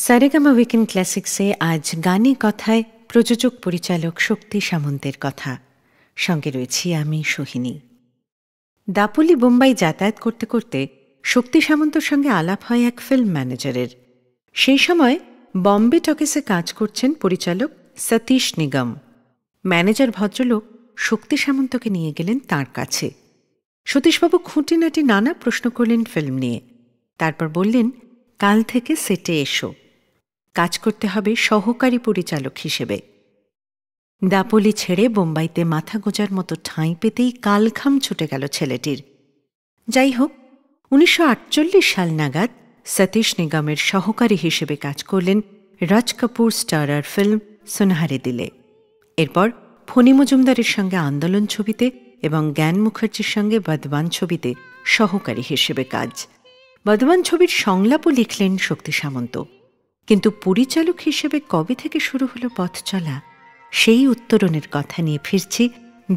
সারেগামা উইকেন্ড ক্লাসিক্সে আজ গানে কথায় প্রযোজক পরিচালক শক্তি সামন্তের কথা। সঙ্গে রয়েছি আমি সোহিনী। দাপোলি বোম্বাই যাতায়াত করতে করতে শক্তি সামন্তর সঙ্গে আলাপ হয় এক ফিল্ম ম্যানেজারের। সেই সময় বম্বে টকিসে কাজ করছেন পরিচালক সতীশ নিগম। ম্যানেজার ভদ্রলোক শক্তি সামন্তকে নিয়ে গেলেন তাঁর কাছে। সতীশবাবু খুঁটিনাটি নানা প্রশ্ন করলেন ফিল্ম নিয়ে। তারপর বললেন, কাল থেকে সেটে এসো, কাজ করতে হবে সহকারী পরিচালক হিসেবে। দাপোলি ছেড়ে বোম্বাইতে মাথা গোজার মতো ঠাঁই পেতেই কালঘাম ছুটে গেল ছেলেটির। যাই হোক, 1948 সাল নাগাদ সতীশ নিগমের সহকারী হিসেবে কাজ করলেন রাজ কাপুর স্টারার ফিল্ম সুনহারে দিলে। এরপর ফণী মজুমদারের সঙ্গে আন্দোলন ছবিতে এবং জ্ঞান মুখার্জির সঙ্গে বদবান ছবিতে সহকারী হিসেবে কাজ। বদবান ছবির সংলাপও লিখলেন শক্তি সামন্ত। কিন্তু পরিচালক হিসেবে কবে থেকে শুরু হলো পথ চলা, সেই উত্তরণের কথা নিয়ে ফিরছি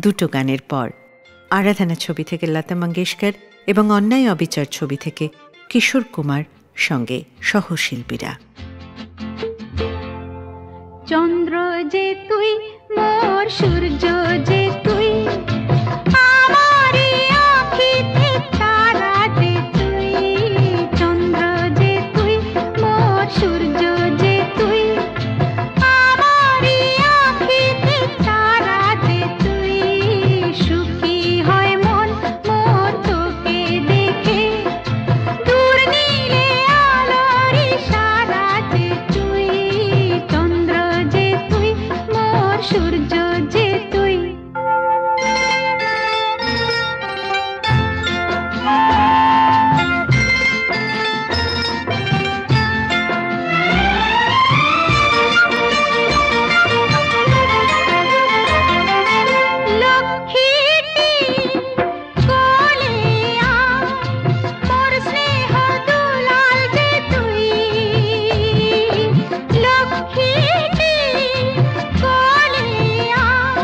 দুটো গানের পর। আরাধনা ছবি থেকে লতা মঙ্গেশকর এবং অন্যায় অবিচার ছবি থেকে কিশোর কুমার সঙ্গে সহশিল্পীরা। চন্দ্র যে তুই, মোর সূর্য যে তুই, আমারই আঁখিতে তারা যে তুই। চন্দ্র যে তুই, মোর সূর্য যে তুই, আমারই আঁখিতে তারা যে তুই। সুখী হয় মন মোর তোকে দেখে, দূর নীলে আলোর ইশারা যে তুই। চন্দ্র যে তুই, মোর সূর্য যে তুই। লক্ষ্মীটি কোলে আয়, মোর স্নেহ দুলাল যে তুই। লক্ষ্মীটি কোলে আয়,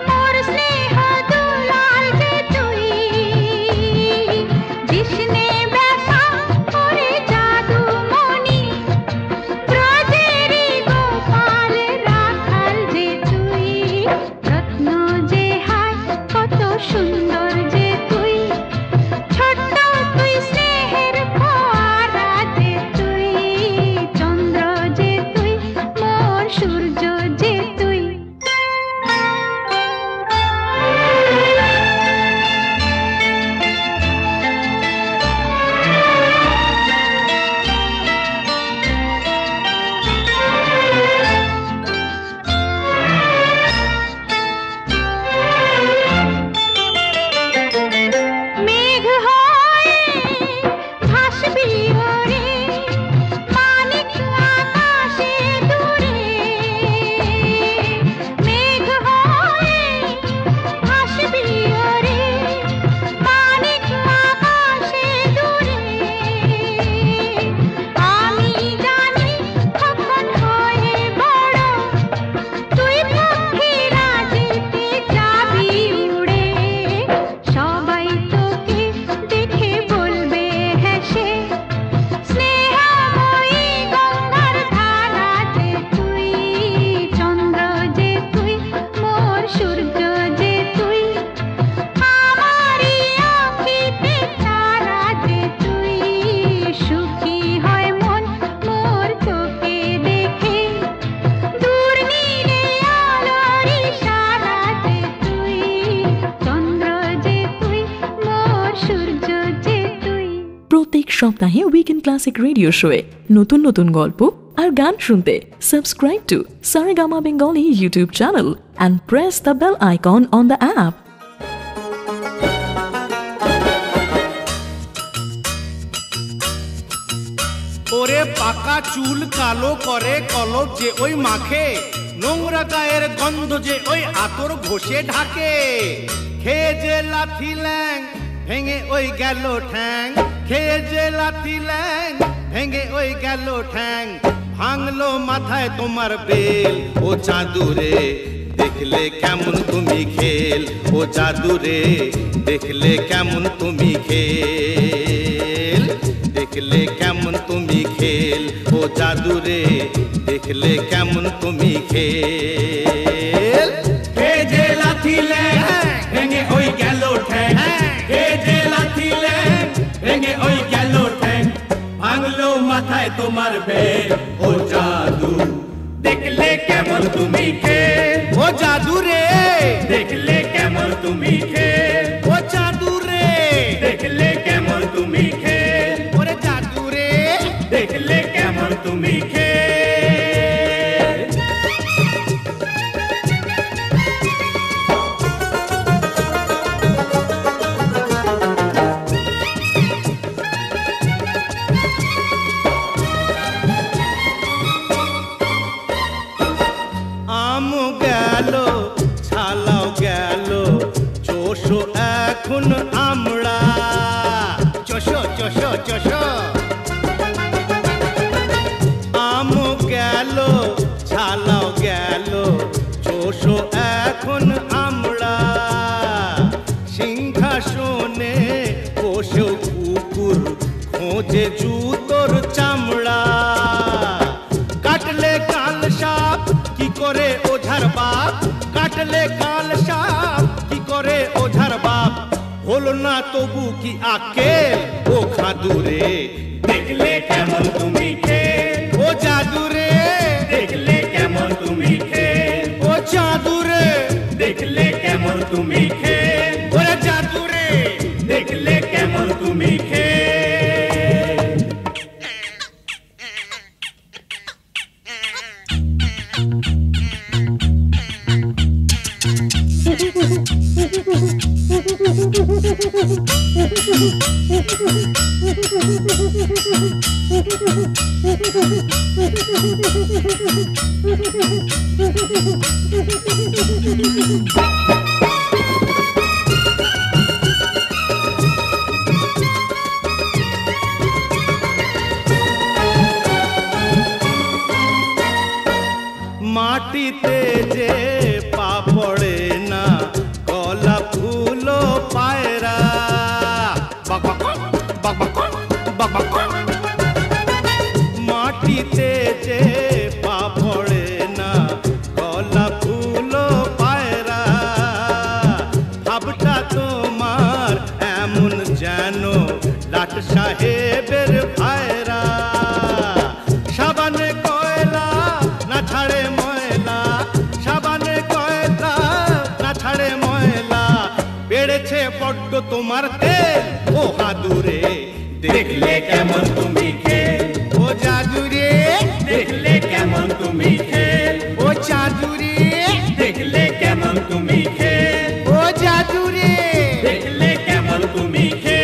মোর স্নেহ দুলাল যে তুই। কৃষ্ণে ব্যথা করে জাদু মনি, ব্রজেরি গোপাল রাখাল যে তুই। রত্ন যে হায় কত সুন্দর যে তুই, ছোট্ট তুই স্নেহের ফোয়ারা যে তুই। চন্দ্র যে তুই, মোর সূর্য যে তুই। মেঘ হয়ে ভাসবি ওরে, মানিক আকাশে দূরে। মেঘ হয়ে ভাসবি ওরে, মানিক আকাশে দূরে। আমি জানি কখন হয়ে বড়, তুই পক্ষীরা যেতে যাবি উড়ে। সবাই তোকে দেখে বলবে হেসে, স্নেহময়ী গঙ্গার ধারা যে তুই। চন্দ্র যে তুই, মোর সূর্য যে তুই, আমারই আঁখিতে তারা যে তুই। সুখী হয় মন মোর তোকে দেখে, দূর নীলে আলোর ইশারা যে তুই। চন্দ্র যে তুই, মোর সূর্য যে তুই। প্রত্যেক সপ্তাহে উইকেন্ড ক্লাসিক রেডিও শোয়ে নতুন নতুন গল্প আর গান শুনতে subscribe to Saregama Bengali YouTube channel and press the bell icon on the app. ওরে পাকা চুল কালো করে কলপ যে ওই মাখে, নোংরা গায়ের গন্ধ যে ওই আতর ঘষে ঢাকে। খেয়ে যে লাথি ল্যাং ভেঙে ওই গেল ঠ্যাং, খেয়ে যে লাথি ল্যাং ভেঙে ওই গেল ঠ্যাং। ভাঙলো মাথায় তোমার বেল, ও চাঁদুরে দেখলে কেমন তুমি খেল। ও জাদুরে দেখলে কেমন তুমি খেল, দেখলে কেমন তুমি খেল। ও জাদুরে দেখলে কেমন তুমি খেল। কে যে লাথি ল্যাং ভেঙে ওই গেল ঠ্যাং, কে যে লাথি ল্যাং ভেঙে ওই গেল ঠ্যাং। ভাঙলো মাথায় তোমার বেল, ও জাদু দেখলে কেমন তুমি খেল। ও জাদুরে দেখলে কেমন তুমি খেল, ও জাদুরে দেখলে কেমন তুমি খেল, ওরে জাদুরে দেখলে কেমন তুমি খেল। কুকুর খোঁজে জুতোর চামড়া। কাটলে কাল সাপ কি করে ওঝার বাপ, কাটলে কাল সাপ কি করে ওঝার বাপ। হলো না তবু কি আকেল ও খাদুরে, দেখলে কেমন তুমি খেল। ও জাদুরে দেখলে কেমন তুমি খেল। ও জাদুরে দেখলে কেমন তুমি খেল। ওরে জাদুরে দেখলে কেমন তুমি খেল। মাটিতে যে পা পড়ে না কলা ফুলো পায়রা। মাটিতে যে পা পড়ে না কলা ফুলো পায়রা। ভাবটা তোমার এমন যেন লাট সাহেবের ভাইরা। সাবানে কয়লা না ছাড়ে ময়লা, সাবানে কয়লা না ছাড়ে ময়লা। বেড়েছে বড্ড তোমার তেল ও হাদুরে, দেখলে কেমন তুমি খেল। ও জাদুরে দেখলে কেমন তুমি খেল। ও জাদুরে দেখলে কেমন তুমি খেল। ও জাদুরে দেখলে কেমন তুমি খেল।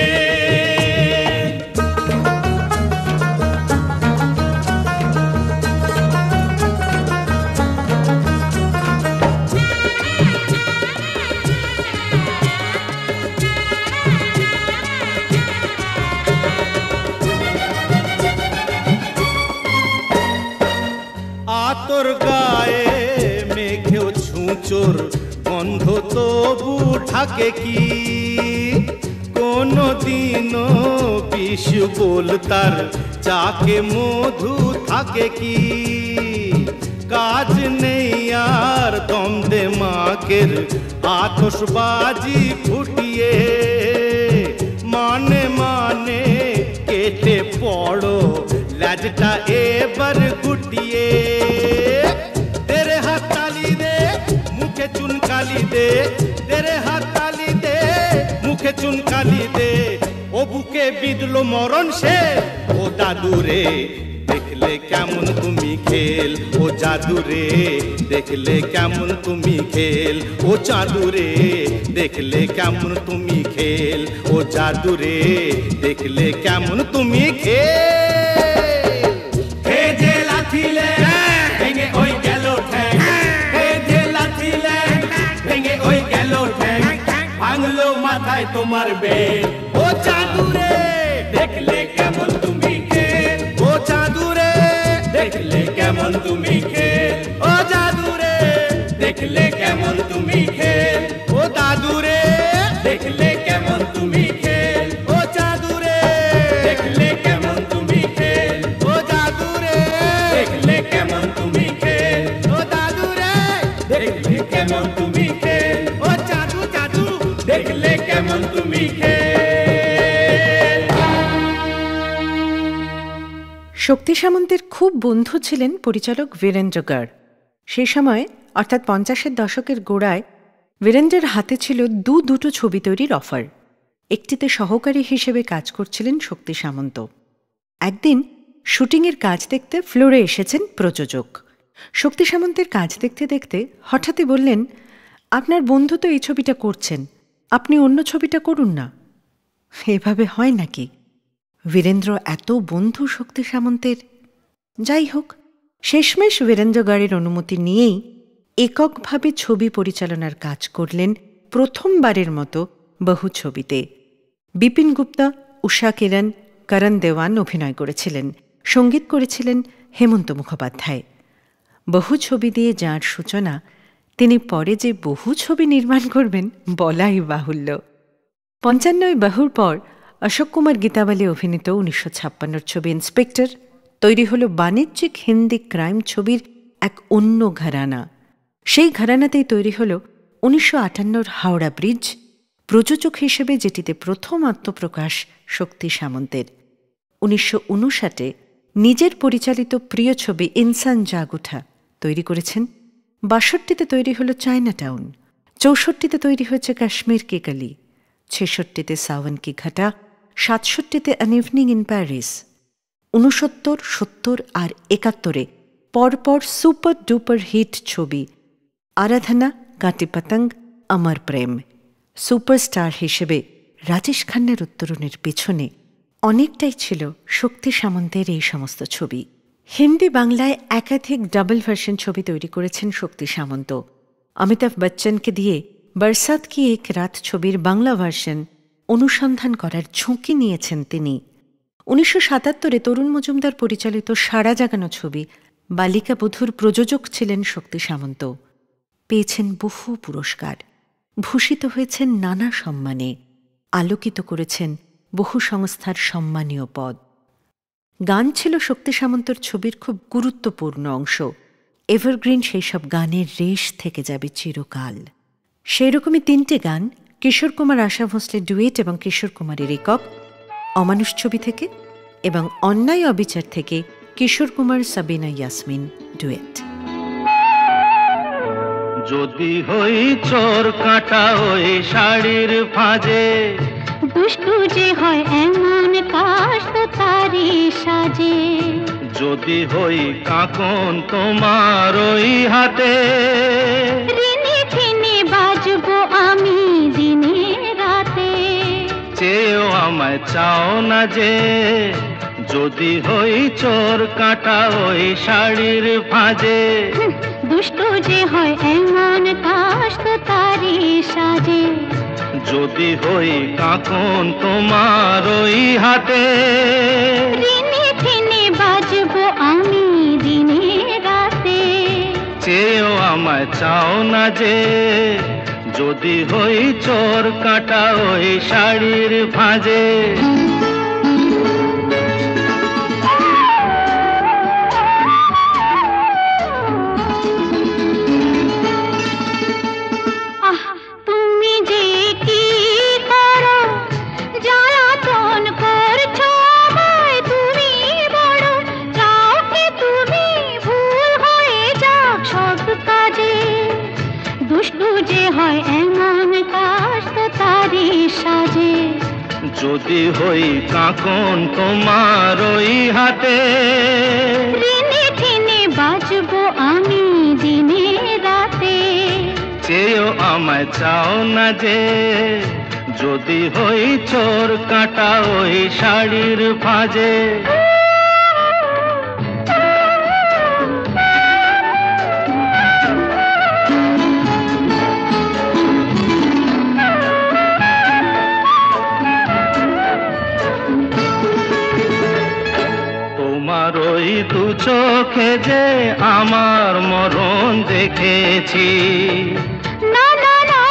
আতর গায়ে মেঘেও ছুঁচোর গন্ধ তবু থাকে কি। কোনদিনও বিষ বলতার চাকে মধু থাকে কি। কাজ নেই আর দমদে মাকের আতশবাজি ফুটিয়ে। মানে মানে কেটে পড়ো লাজটা এবার গুটিয়ে। তেরে হাত তালি দে মুখে চুনকালি দে, তেরে হাত তালি দে মুখে চুনকালি দে। ও বুকে বিঁধলো মরণ সে ও দাদুরে, দেখলে কেমন তুমি খেল। ও জাদুরে দেখলে কেমন তুমি খেল। ও জাদুরে দেখলে কেমন তুমি খেল। ও জাদুরে দেখলে কেমন তুমি খেল। হে যে লাথিলে ভেঙে ওই গেল ঠ্যাং, হে যে লাথিলে ভেঙে ওই গেল ঠ্যাং। ভাঙলো মাথায় তোমার বেল। ও জাদুরে দেখলে কেমন তুমি খেল। ও জাদুরে দেখলে কেমন তুমি খেল। ও জাদুরে দেখলে কেমন তুমি খেল। ও দাদুরে দেখলে কেমন তুমি খেল। ও জাদুরে দেখলে কেমন তুমি খেল। ও জাদুরে দেখলে কেমন তুমি খেল। ও দাদুরে দেখলে কেমন তুমি খেল। ও জাদু জাদু দেখলে কেমন তুমি খেল। শক্তি সামন্তের খুব বন্ধু ছিলেন পরিচালক বীরেন্দ্র গড়। সেই সময় অর্থাৎ 50-এর দশকের গোড়ায় বীরেন্দ্রের হাতে ছিল দুটো ছবি তৈরির অফার। একটিতে সহকারী হিসেবে কাজ করছিলেন শক্তি সামন্ত। একদিন শুটিংয়ের কাজ দেখতে ফ্লোরে এসেছেন প্রযোজক। শক্তি সামন্তের কাজ দেখতে দেখতে হঠাৎই বললেন, আপনার বন্ধু তো এই ছবিটা করছেন, আপনি অন্য ছবিটা করুন না। এভাবে হয় নাকি? বীরেন্দ্র এত বন্ধু শক্তি সামন্তের। যাই হোক, শেষমেশ বীরেন্দ্র গড়ের অনুমতি নিয়েই এককভাবে ছবি পরিচালনার কাজ করলেন প্রথমবারের মতো বহু ছবিতে। বিপিন গুপ্তা, উষা কিরণ, করণ দেওয়ান অভিনয় করেছিলেন। সঙ্গীত করেছিলেন হেমন্ত মুখোপাধ্যায়। বহু ছবি দিয়ে যাঁর সূচনা, তিনি পরে যে বহু ছবি নির্মাণ করবেন বলাই বাহুল্য। 95 বহুর পর অশোক কুমার গীতাবালি অভিনীত 1956 ছবি ইন্সপেক্টর তৈরি হল বাণিজ্যিক হিন্দি ক্রাইম ছবির এক অন্য ঘরানা। সেই ঘরানাতেই তৈরি হল 1958 হাওড়া ব্রিজ, প্রযোজক হিসেবে যেটিতে প্রথম আত্মপ্রকাশ শক্তি সামন্তের। 1959 নিজের পরিচালিত প্রিয় ছবি ইনসান জাগ উঠা তৈরি করেছেন। 62তে তৈরি হল চায়না টাউন, 64তে তৈরি হয়েছে কাশ্মীর কি গলি, 66তে সাওয়ান কি ঘাটা, 67তে অ্যান ইভনিং ইন প্যারিস। 69, 70 আর 71-এ পরপর সুপার ডুপার হিট ছবি আরাধনা, কাটি পতঙ্গ, অমর প্রেম। সুপারস্টার হিসেবে রাজেশ খান্নার উত্তরণের পেছনে অনেকটাই ছিল শক্তি সামন্তের এই সমস্ত ছবি। হিন্দি বাংলায় একাধিক ডাবল ভার্সন ছবি তৈরি করেছেন শক্তি সামন্ত। অমিতাভ বচ্চনকে দিয়ে বরসাত কি এক রাত ছবির বাংলা ভার্সন অনুসন্ধান করার ঝুঁকি নিয়েছেন তিনি। 1977-এ তরুণ মজুমদার পরিচালিত সাড়া জাগানো ছবি বালিকা বধূর প্রযোজক ছিলেন শক্তি সামন্ত। পেয়েছেন বহু পুরস্কার, ভূষিত হয়েছেন নানা সম্মানে, আলোকিত করেছেন বহু সংস্থার সম্মানীয় পদ। গান ছিল শক্তি সামন্তর ছবির খুব গুরুত্বপূর্ণ অংশ। এভারগ্রিন সেই সব গানের রেশ থেকে যাবে চিরকাল। সেই রকমই 3টে গান, কিশোর কুমার আশা ভোঁসলে ডুয়েট এবং কিশোর কুমারের একক, অমানুষ ছবি থেকে, এবং অন্যায় অবিচার থেকে কিশোর কুমার সাবিনা ইয়াসমিন ডুয়েট। যদি হই চোর কাটা ওই শাড়ির ফাঁজে, দুষ্টু যে হয় এমন কাশ তো তারি সাজে, যদি হই কাকন তোমার ওই হাতে, ঋণে ঠেনে বাজবো আমি দিনে রাতে, চেয়েও আমায় চাও না যে, যদি হই চোর কাটা ওই শাড়ির ফাঁজে, দুষ্টু যে হয় এমন কাশ তো তারি সাজে, যদি হই কাকন তোমার ওই হাতে, ঋণে ঠেনে বাজবো আমি দিনে রাতে, চেয়েও আমায় চাও না যে, যদি হই চোর কাটা ওই শাড়ির ফাঁজে। যদি হই কাকন তোমার ওই হাতে, ঋণে ঠেনে বাজবো আমি দিনে রাতে, চেয়েও আমায় চাও না যে, যদি হই চোর কাটা ওই শাড়ির ফাঁজে। ওই দু চোখে যে আমার মরণ দেখেছি, না না না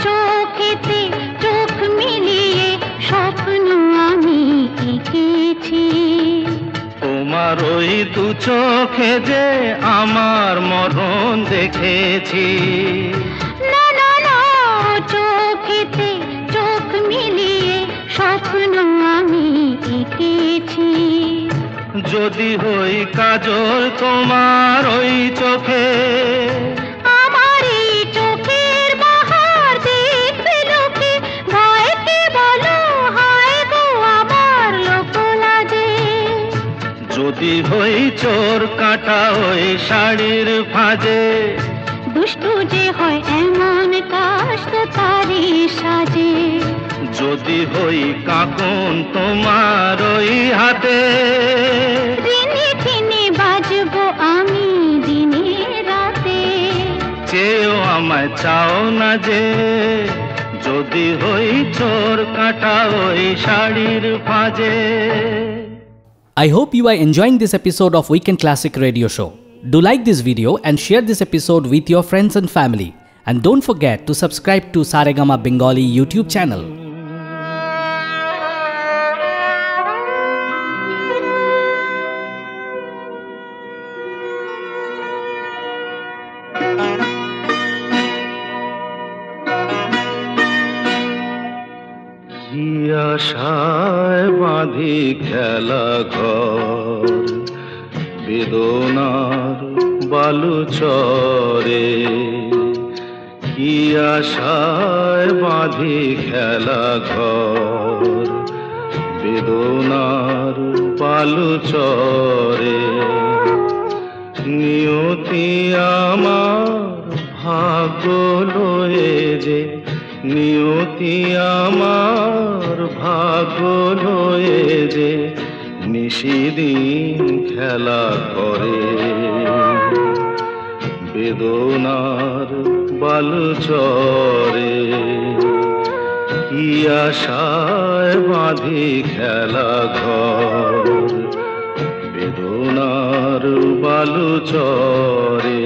চোখেতে চোখ মিলিয়ে স্বপ্ন আমি এঁকেছি, তোমার ওই দু চোখে যে আমার মরণ দেখেছি, না না না চোখেতে চোখ মিলিয়ে স্বপ্ন আমি এঁকেছি, যদি হই কাজল তোমার ওই চোখে, আমার এই চোখের বাহার দেখবে লোকে, ভয়কে বলো হায় গো আমার লোক লাজে, যদি হই চোর কাটা ওই শাড়ির ফাঁজে, দুষ্টু যে হয় এমন কাশ তো তারি সাজে, যদি হই কাকন তোমার ওই হাতে, ঋণে ঠেনে বাজবো আমি দিনে রাতে, চেয়েও আমায় চাও না যে, যদি হই চোর কাটা ওই শাড়ির ফাঁজে। I hope you are enjoying this episode of Weekend Classic Radio Show. Do like this video and share this episode with your friends and family. And don't forget to subscribe to Saregama Bengali YouTube channel. বাঁধি খেলা ঘর বেদনার বালু চরে কি আশায় বাঁধি খেলা ঘর বেদনার বালু চরে নিয়তি আমার ভাগ্য লয়ে যে নিয়তি আমার ভাগ্য লয়ে যে নিশিদিন খেলা করে বেদনার বালু চরে কি আশায় বাঁধি খেলা ঘর বেদনার বালু চরে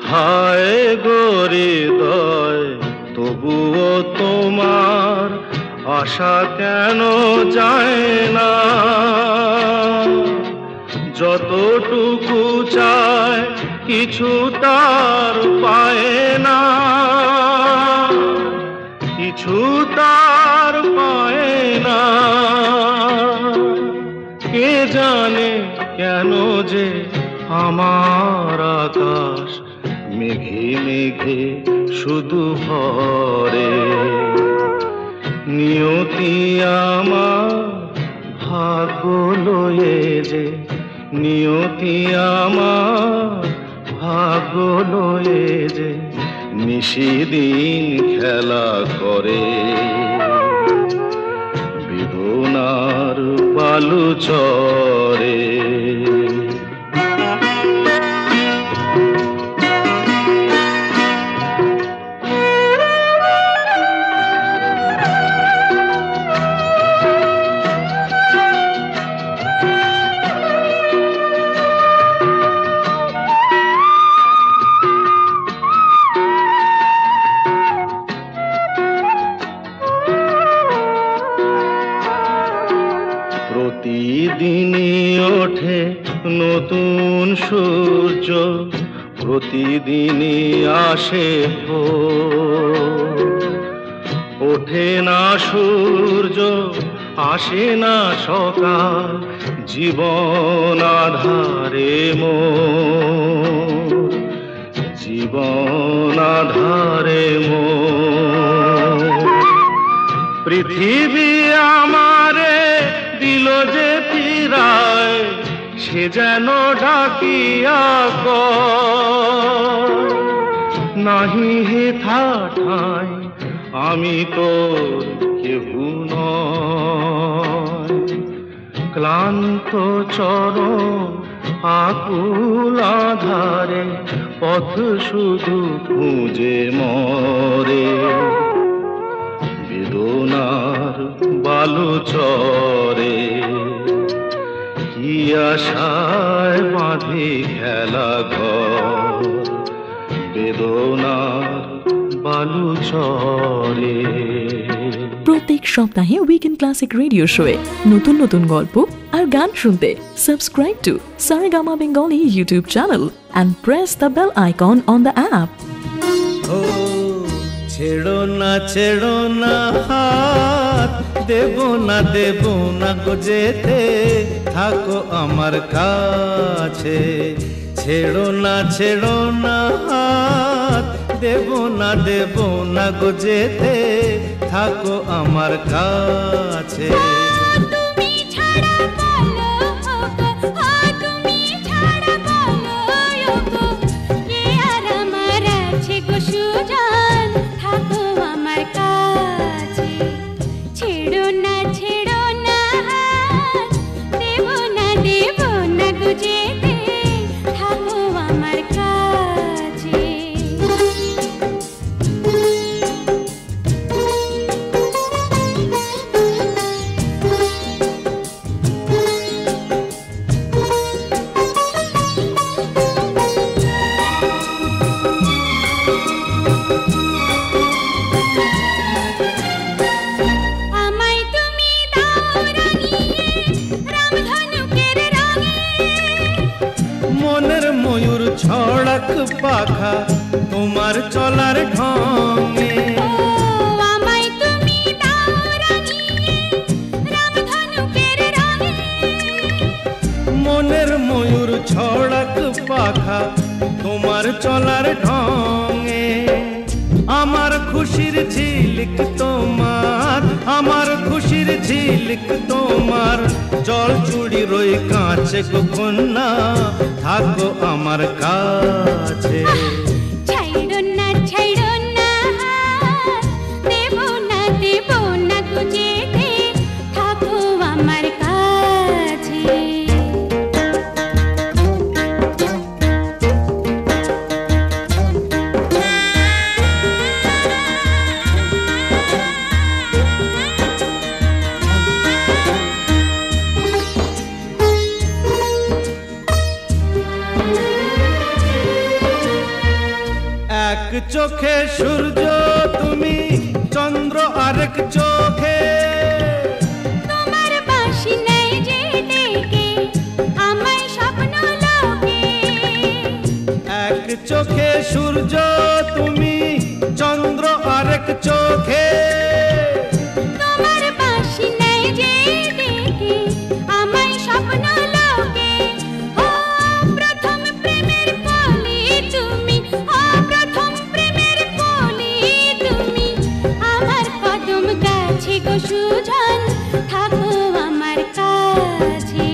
হায় গরিদয় তবুও তোমার আশা কেন যায় না যতটুকু চায় কিছু তার পায় না কিছু তার পায় না কে জানে কেন যে আমার আকাশ মেঘে মেঘে শুধু ভরে নিয়তি আমার ভাগ্য লয়ে যে নিয়তি আমার ভাগ্য লয়ে যে নিশিদিন খেলা করে বেদনার বালু চরে প্রতিদিনই ওঠে নতুন সূর্য প্রতিদিনই আসে ভোর ওঠে না সূর্য আসে না সকাল জীবন আধারে মোর জীবন আধারে মোর পৃথিবী আমারে দিল যে ফিরায় সে যেন ডাকিয়া নাহি হে ঠাই আমি তো কেহু নয় ক্লান্ত চরণ আকুল আধারে পথ শুধু খুঁজে মরে বেদনার বালু চরে কি আশায় বাঁধি খেলা ঘর বেদনার বালু চরে প্রত্যেক সপ্তাহে উইকেন্ড ক্লাসিক রেডিও শোয়ে নতুন নতুন গল্প আর গান শুনতে subscribe to Saregama Bengali YouTube channel and press the bell icon on the app. ছেড়ো না হাত দেব না গো যেতে থাকো আমার কাছে ছেড়ো না হাত দেব না গো যেতে থাকো আমার কাছে মনের ময়ূর ছড়াক পাখা তোমার চলার ঢঙে, আমায় তুমি দাও রাঙিয়ে রামধনুকের রঙে। মনের ময়ূর ছড়াক পাখা তোমার চলার ঢঙে। আমার খুশির ঝিলিক তোমার, আমার খুশির ঝিলিক তোমার, জল চুড়ি রই কাছে কন্যা থাকো আমার কাছে। ছাইড়ো না দেব না গুজেতে, থাকো আমার কাছে। এক চোখে সূর্য তুমি, চন্দ্র আরেক চোখে, তোমার বাঁশি নেই যে ডেকে আমায় স্বপ্ন লোকে। এক চোখে সূর্য তুমি, চন্দ্র আরেক চোখে, তোমার বাঁশি নেই যে ডেকে আমায় স্বপ্ন লোকে। ও প্রথম প্রেমের কলি তুমি, ও প্রথম প্রেমের কলি তুমি, আমার কদম গাছে গো সুজন, থাকো আমার কাছে।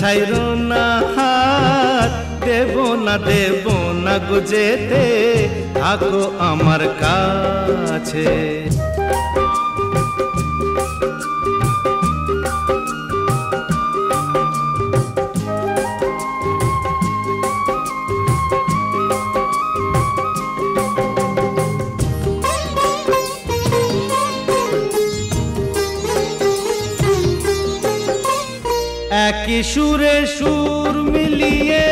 ছাইরো না হাত, দেব না গুজেতে, থাকো আমার কাছে। একই সুরে সুর মিলিয়ে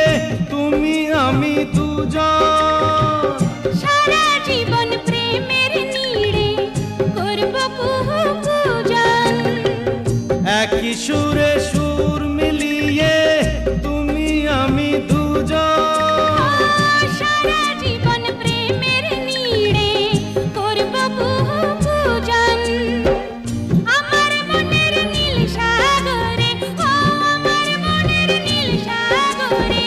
তুমি আমি দুজন, সারা জীবন প্রেমের নীড়ে করব কুহু কুজন। একই সুরে সুর মিলিয়ে তুমি আমি দুজন, সারা জীবন প্রেমের নীড়ে করব কুহু কুজন। আমার মনের নীল সাগরে, ও আমার মনের নীল সাগরে,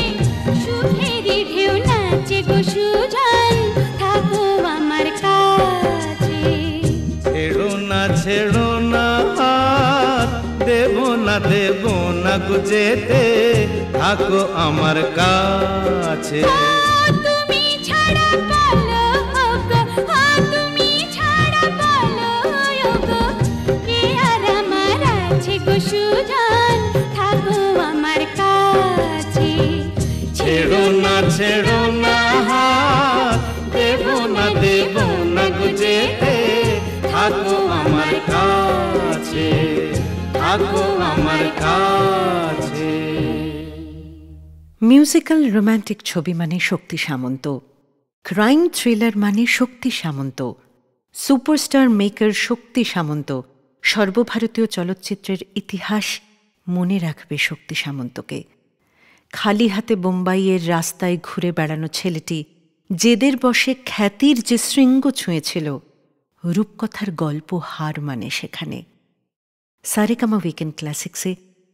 সুখেরই ঢেউ নাচে গো সুজন, থাকো আমার কাছে। ছেড়ো না হাত, দেব না গুজেতে, থাকো আমার কাছে। তুমি ছাড়া বলো গো, তুমি ছাড়া বলো গো, কে আর আমার আছে গো সুজন, থাকো আমার কাছে। ছেড়ো না হাত, দেব না গুজেতে, থাকো আমার কাছে, থাকো আমার কাছে। মিউজিক্যাল রোম্যান্টিক ছবি মানে শক্তি সামন্ত, ক্রাইম থ্রিলার মানে শক্তি সামন্ত, সুপারস্টার মেকার শক্তি সামন্ত। সর্বভারতীয় চলচ্চিত্রের ইতিহাস মনে রাখবে শক্তি সামন্তকে। খালি হাতে বোম্বাইয়ের রাস্তায় ঘুরে বেড়ানো ছেলেটি জেদের বশে খ্যাতির যে শৃঙ্গ ছুঁয়েছিল, রূপকথার গল্প হার মানে সেখানে। সারেগামা উইকেন্ড ক্লাসিক্সে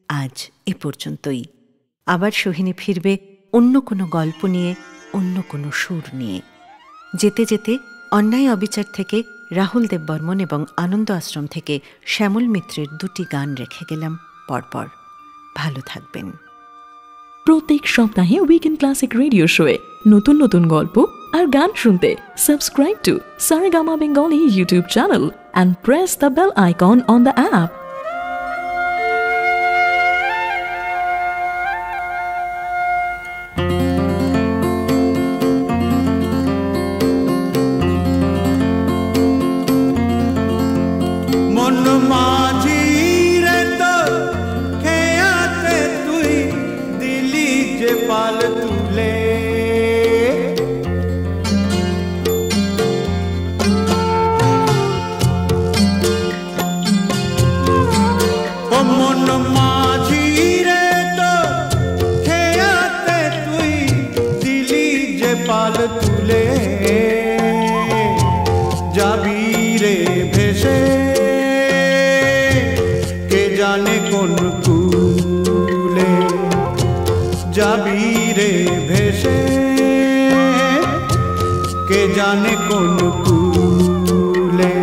আজ এ পর্যন্তই। আবার সোহিনী ফিরবে অন্য কোনো গল্প নিয়ে, অন্য কোনো সুর নিয়ে। যেতে যেতে অন্যায় অবিচার থেকে রাহুল দেববর্মন এবং আনন্দ আশ্রম থেকে শ্যামল মিত্রের দুটি গান রেখে গেলাম পরপর। ভালো থাকবেন। প্রত্যেক সপ্তাহে উইকেন্ড ক্লাসিক রেডিও শোয়ে নতুন নতুন গল্প আর গান শুনতে subscribe to Saregama Bengali YouTube channel and press the bell icon on the app. মন মাঝি রে তো খেয়াতে তুই দিলি যে পাল তুলে তুলে যাবি রে ভেসে কে জানে কোন কুলে যাবি রে ভেসে কে জানে কোন কুলে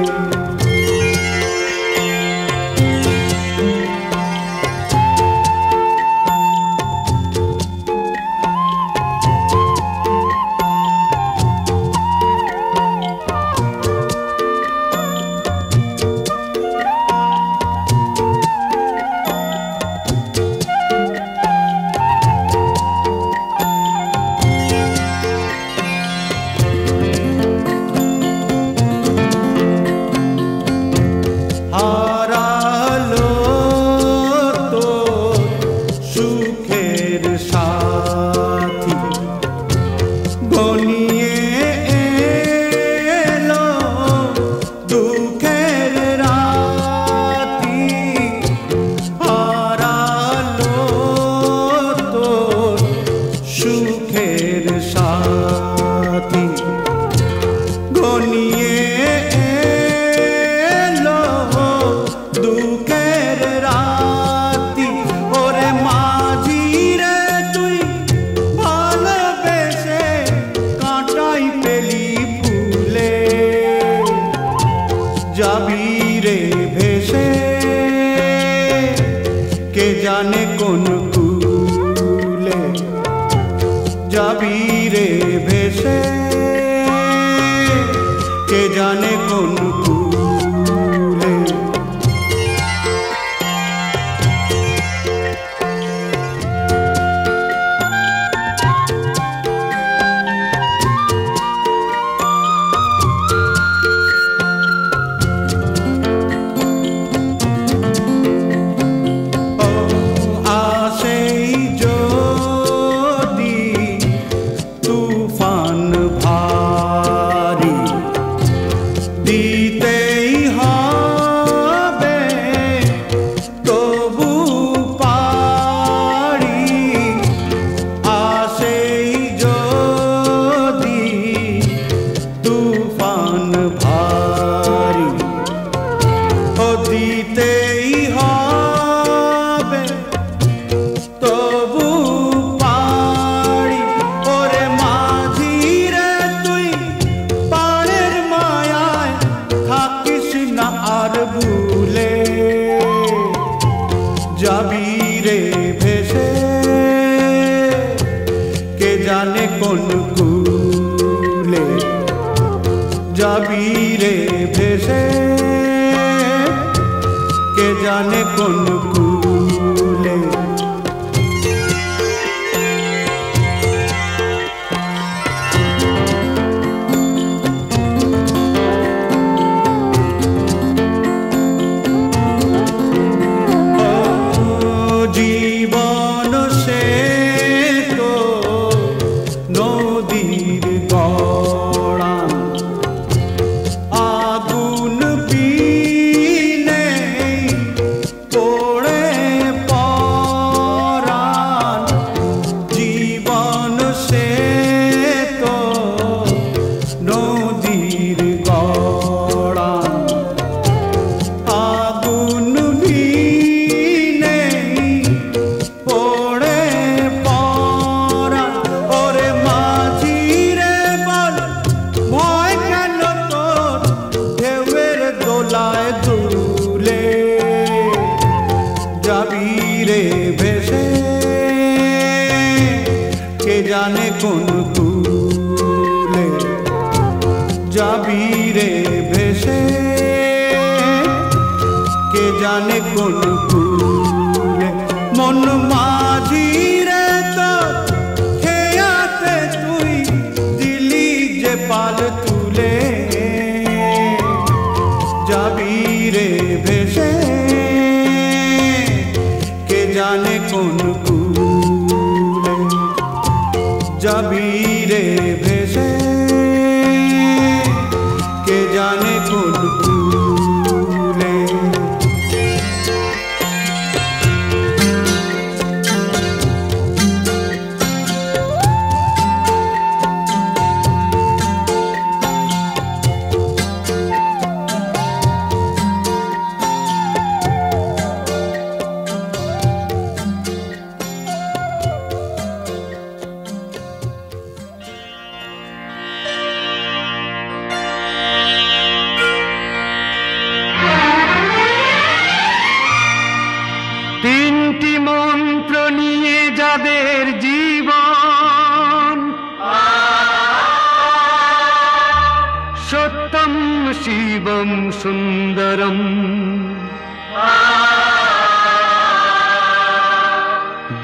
সত্যম শিবম সুন্দরম।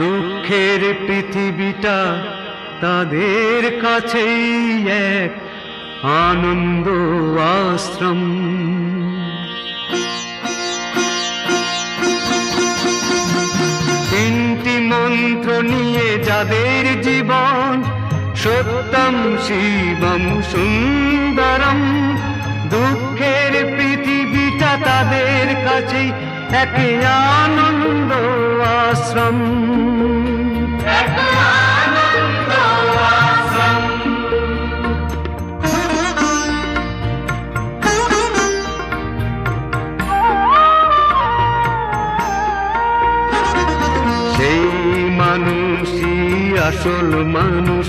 দুঃখের পৃথিবীটা তাদের কাছেই এক আনন্দ আশ্রম। তিনটি মন্ত্র নিয়ে যাদের জীবন, সত্যম শিবম সুন্দরম। দুঃখের পৃথিবীটা তাদের কাছেই এক আনন্দ আশ্রম। সেই মানুষই আসল মানুষ,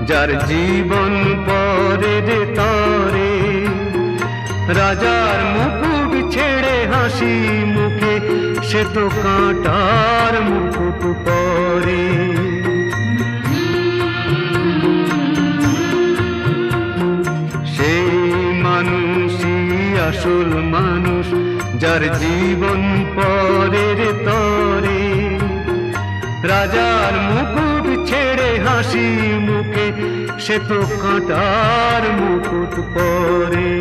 যার জীবন পরের তরে। রাজার মুকুট ছেড়ে হাসি মুখে, সে তো কাঁটার মুকুট পরে। সেই মানুষই আসল মানুষ, যার জীবন পরের তরে। রাজার মুকুট ছেড়ে হাসি মুখে, সে তো কাঁটার মুকুট পরে।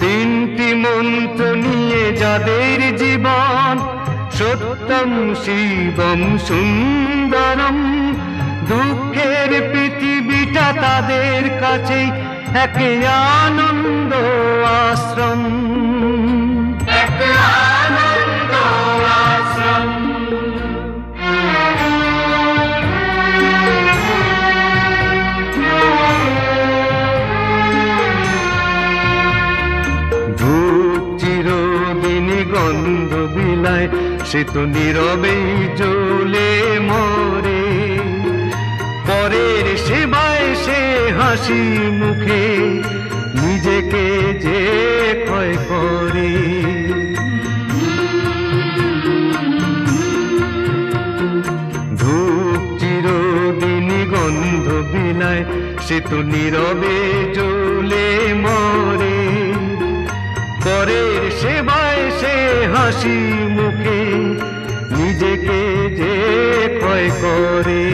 তিনটি মন্ত্র নিয়ে যাদের জীবন, সত্যম শিবম সুন্দরম। দুঃখের পৃথিবীটা তাদের কাছেই এক আনন্দ আশ্রম। ধূপ চিরদিনই গন্ধ বিলায়, সে তো নীরবেই জ্বলে মরে। পরের সেবায় সে হাসি মুখে নিজেকে যে ক্ষয় করে। ধূপ চিরদিনই গন্ধ বিলায়, সে তো নীরবে জ্বলে মরে। পরের সেবায় সে হাসি মুখে নিজেকে যে ক্ষয় করে।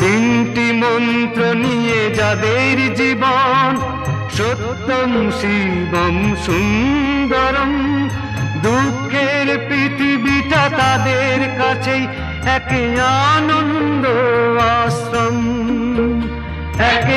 তিনটি মন্ত্র নিয়ে যাদের জীবন, সত্যম শিবম সুন্দরম। দুঃখের পৃথিবীটা তাদের কাছেই এক আনন্দ আশ্রম। এক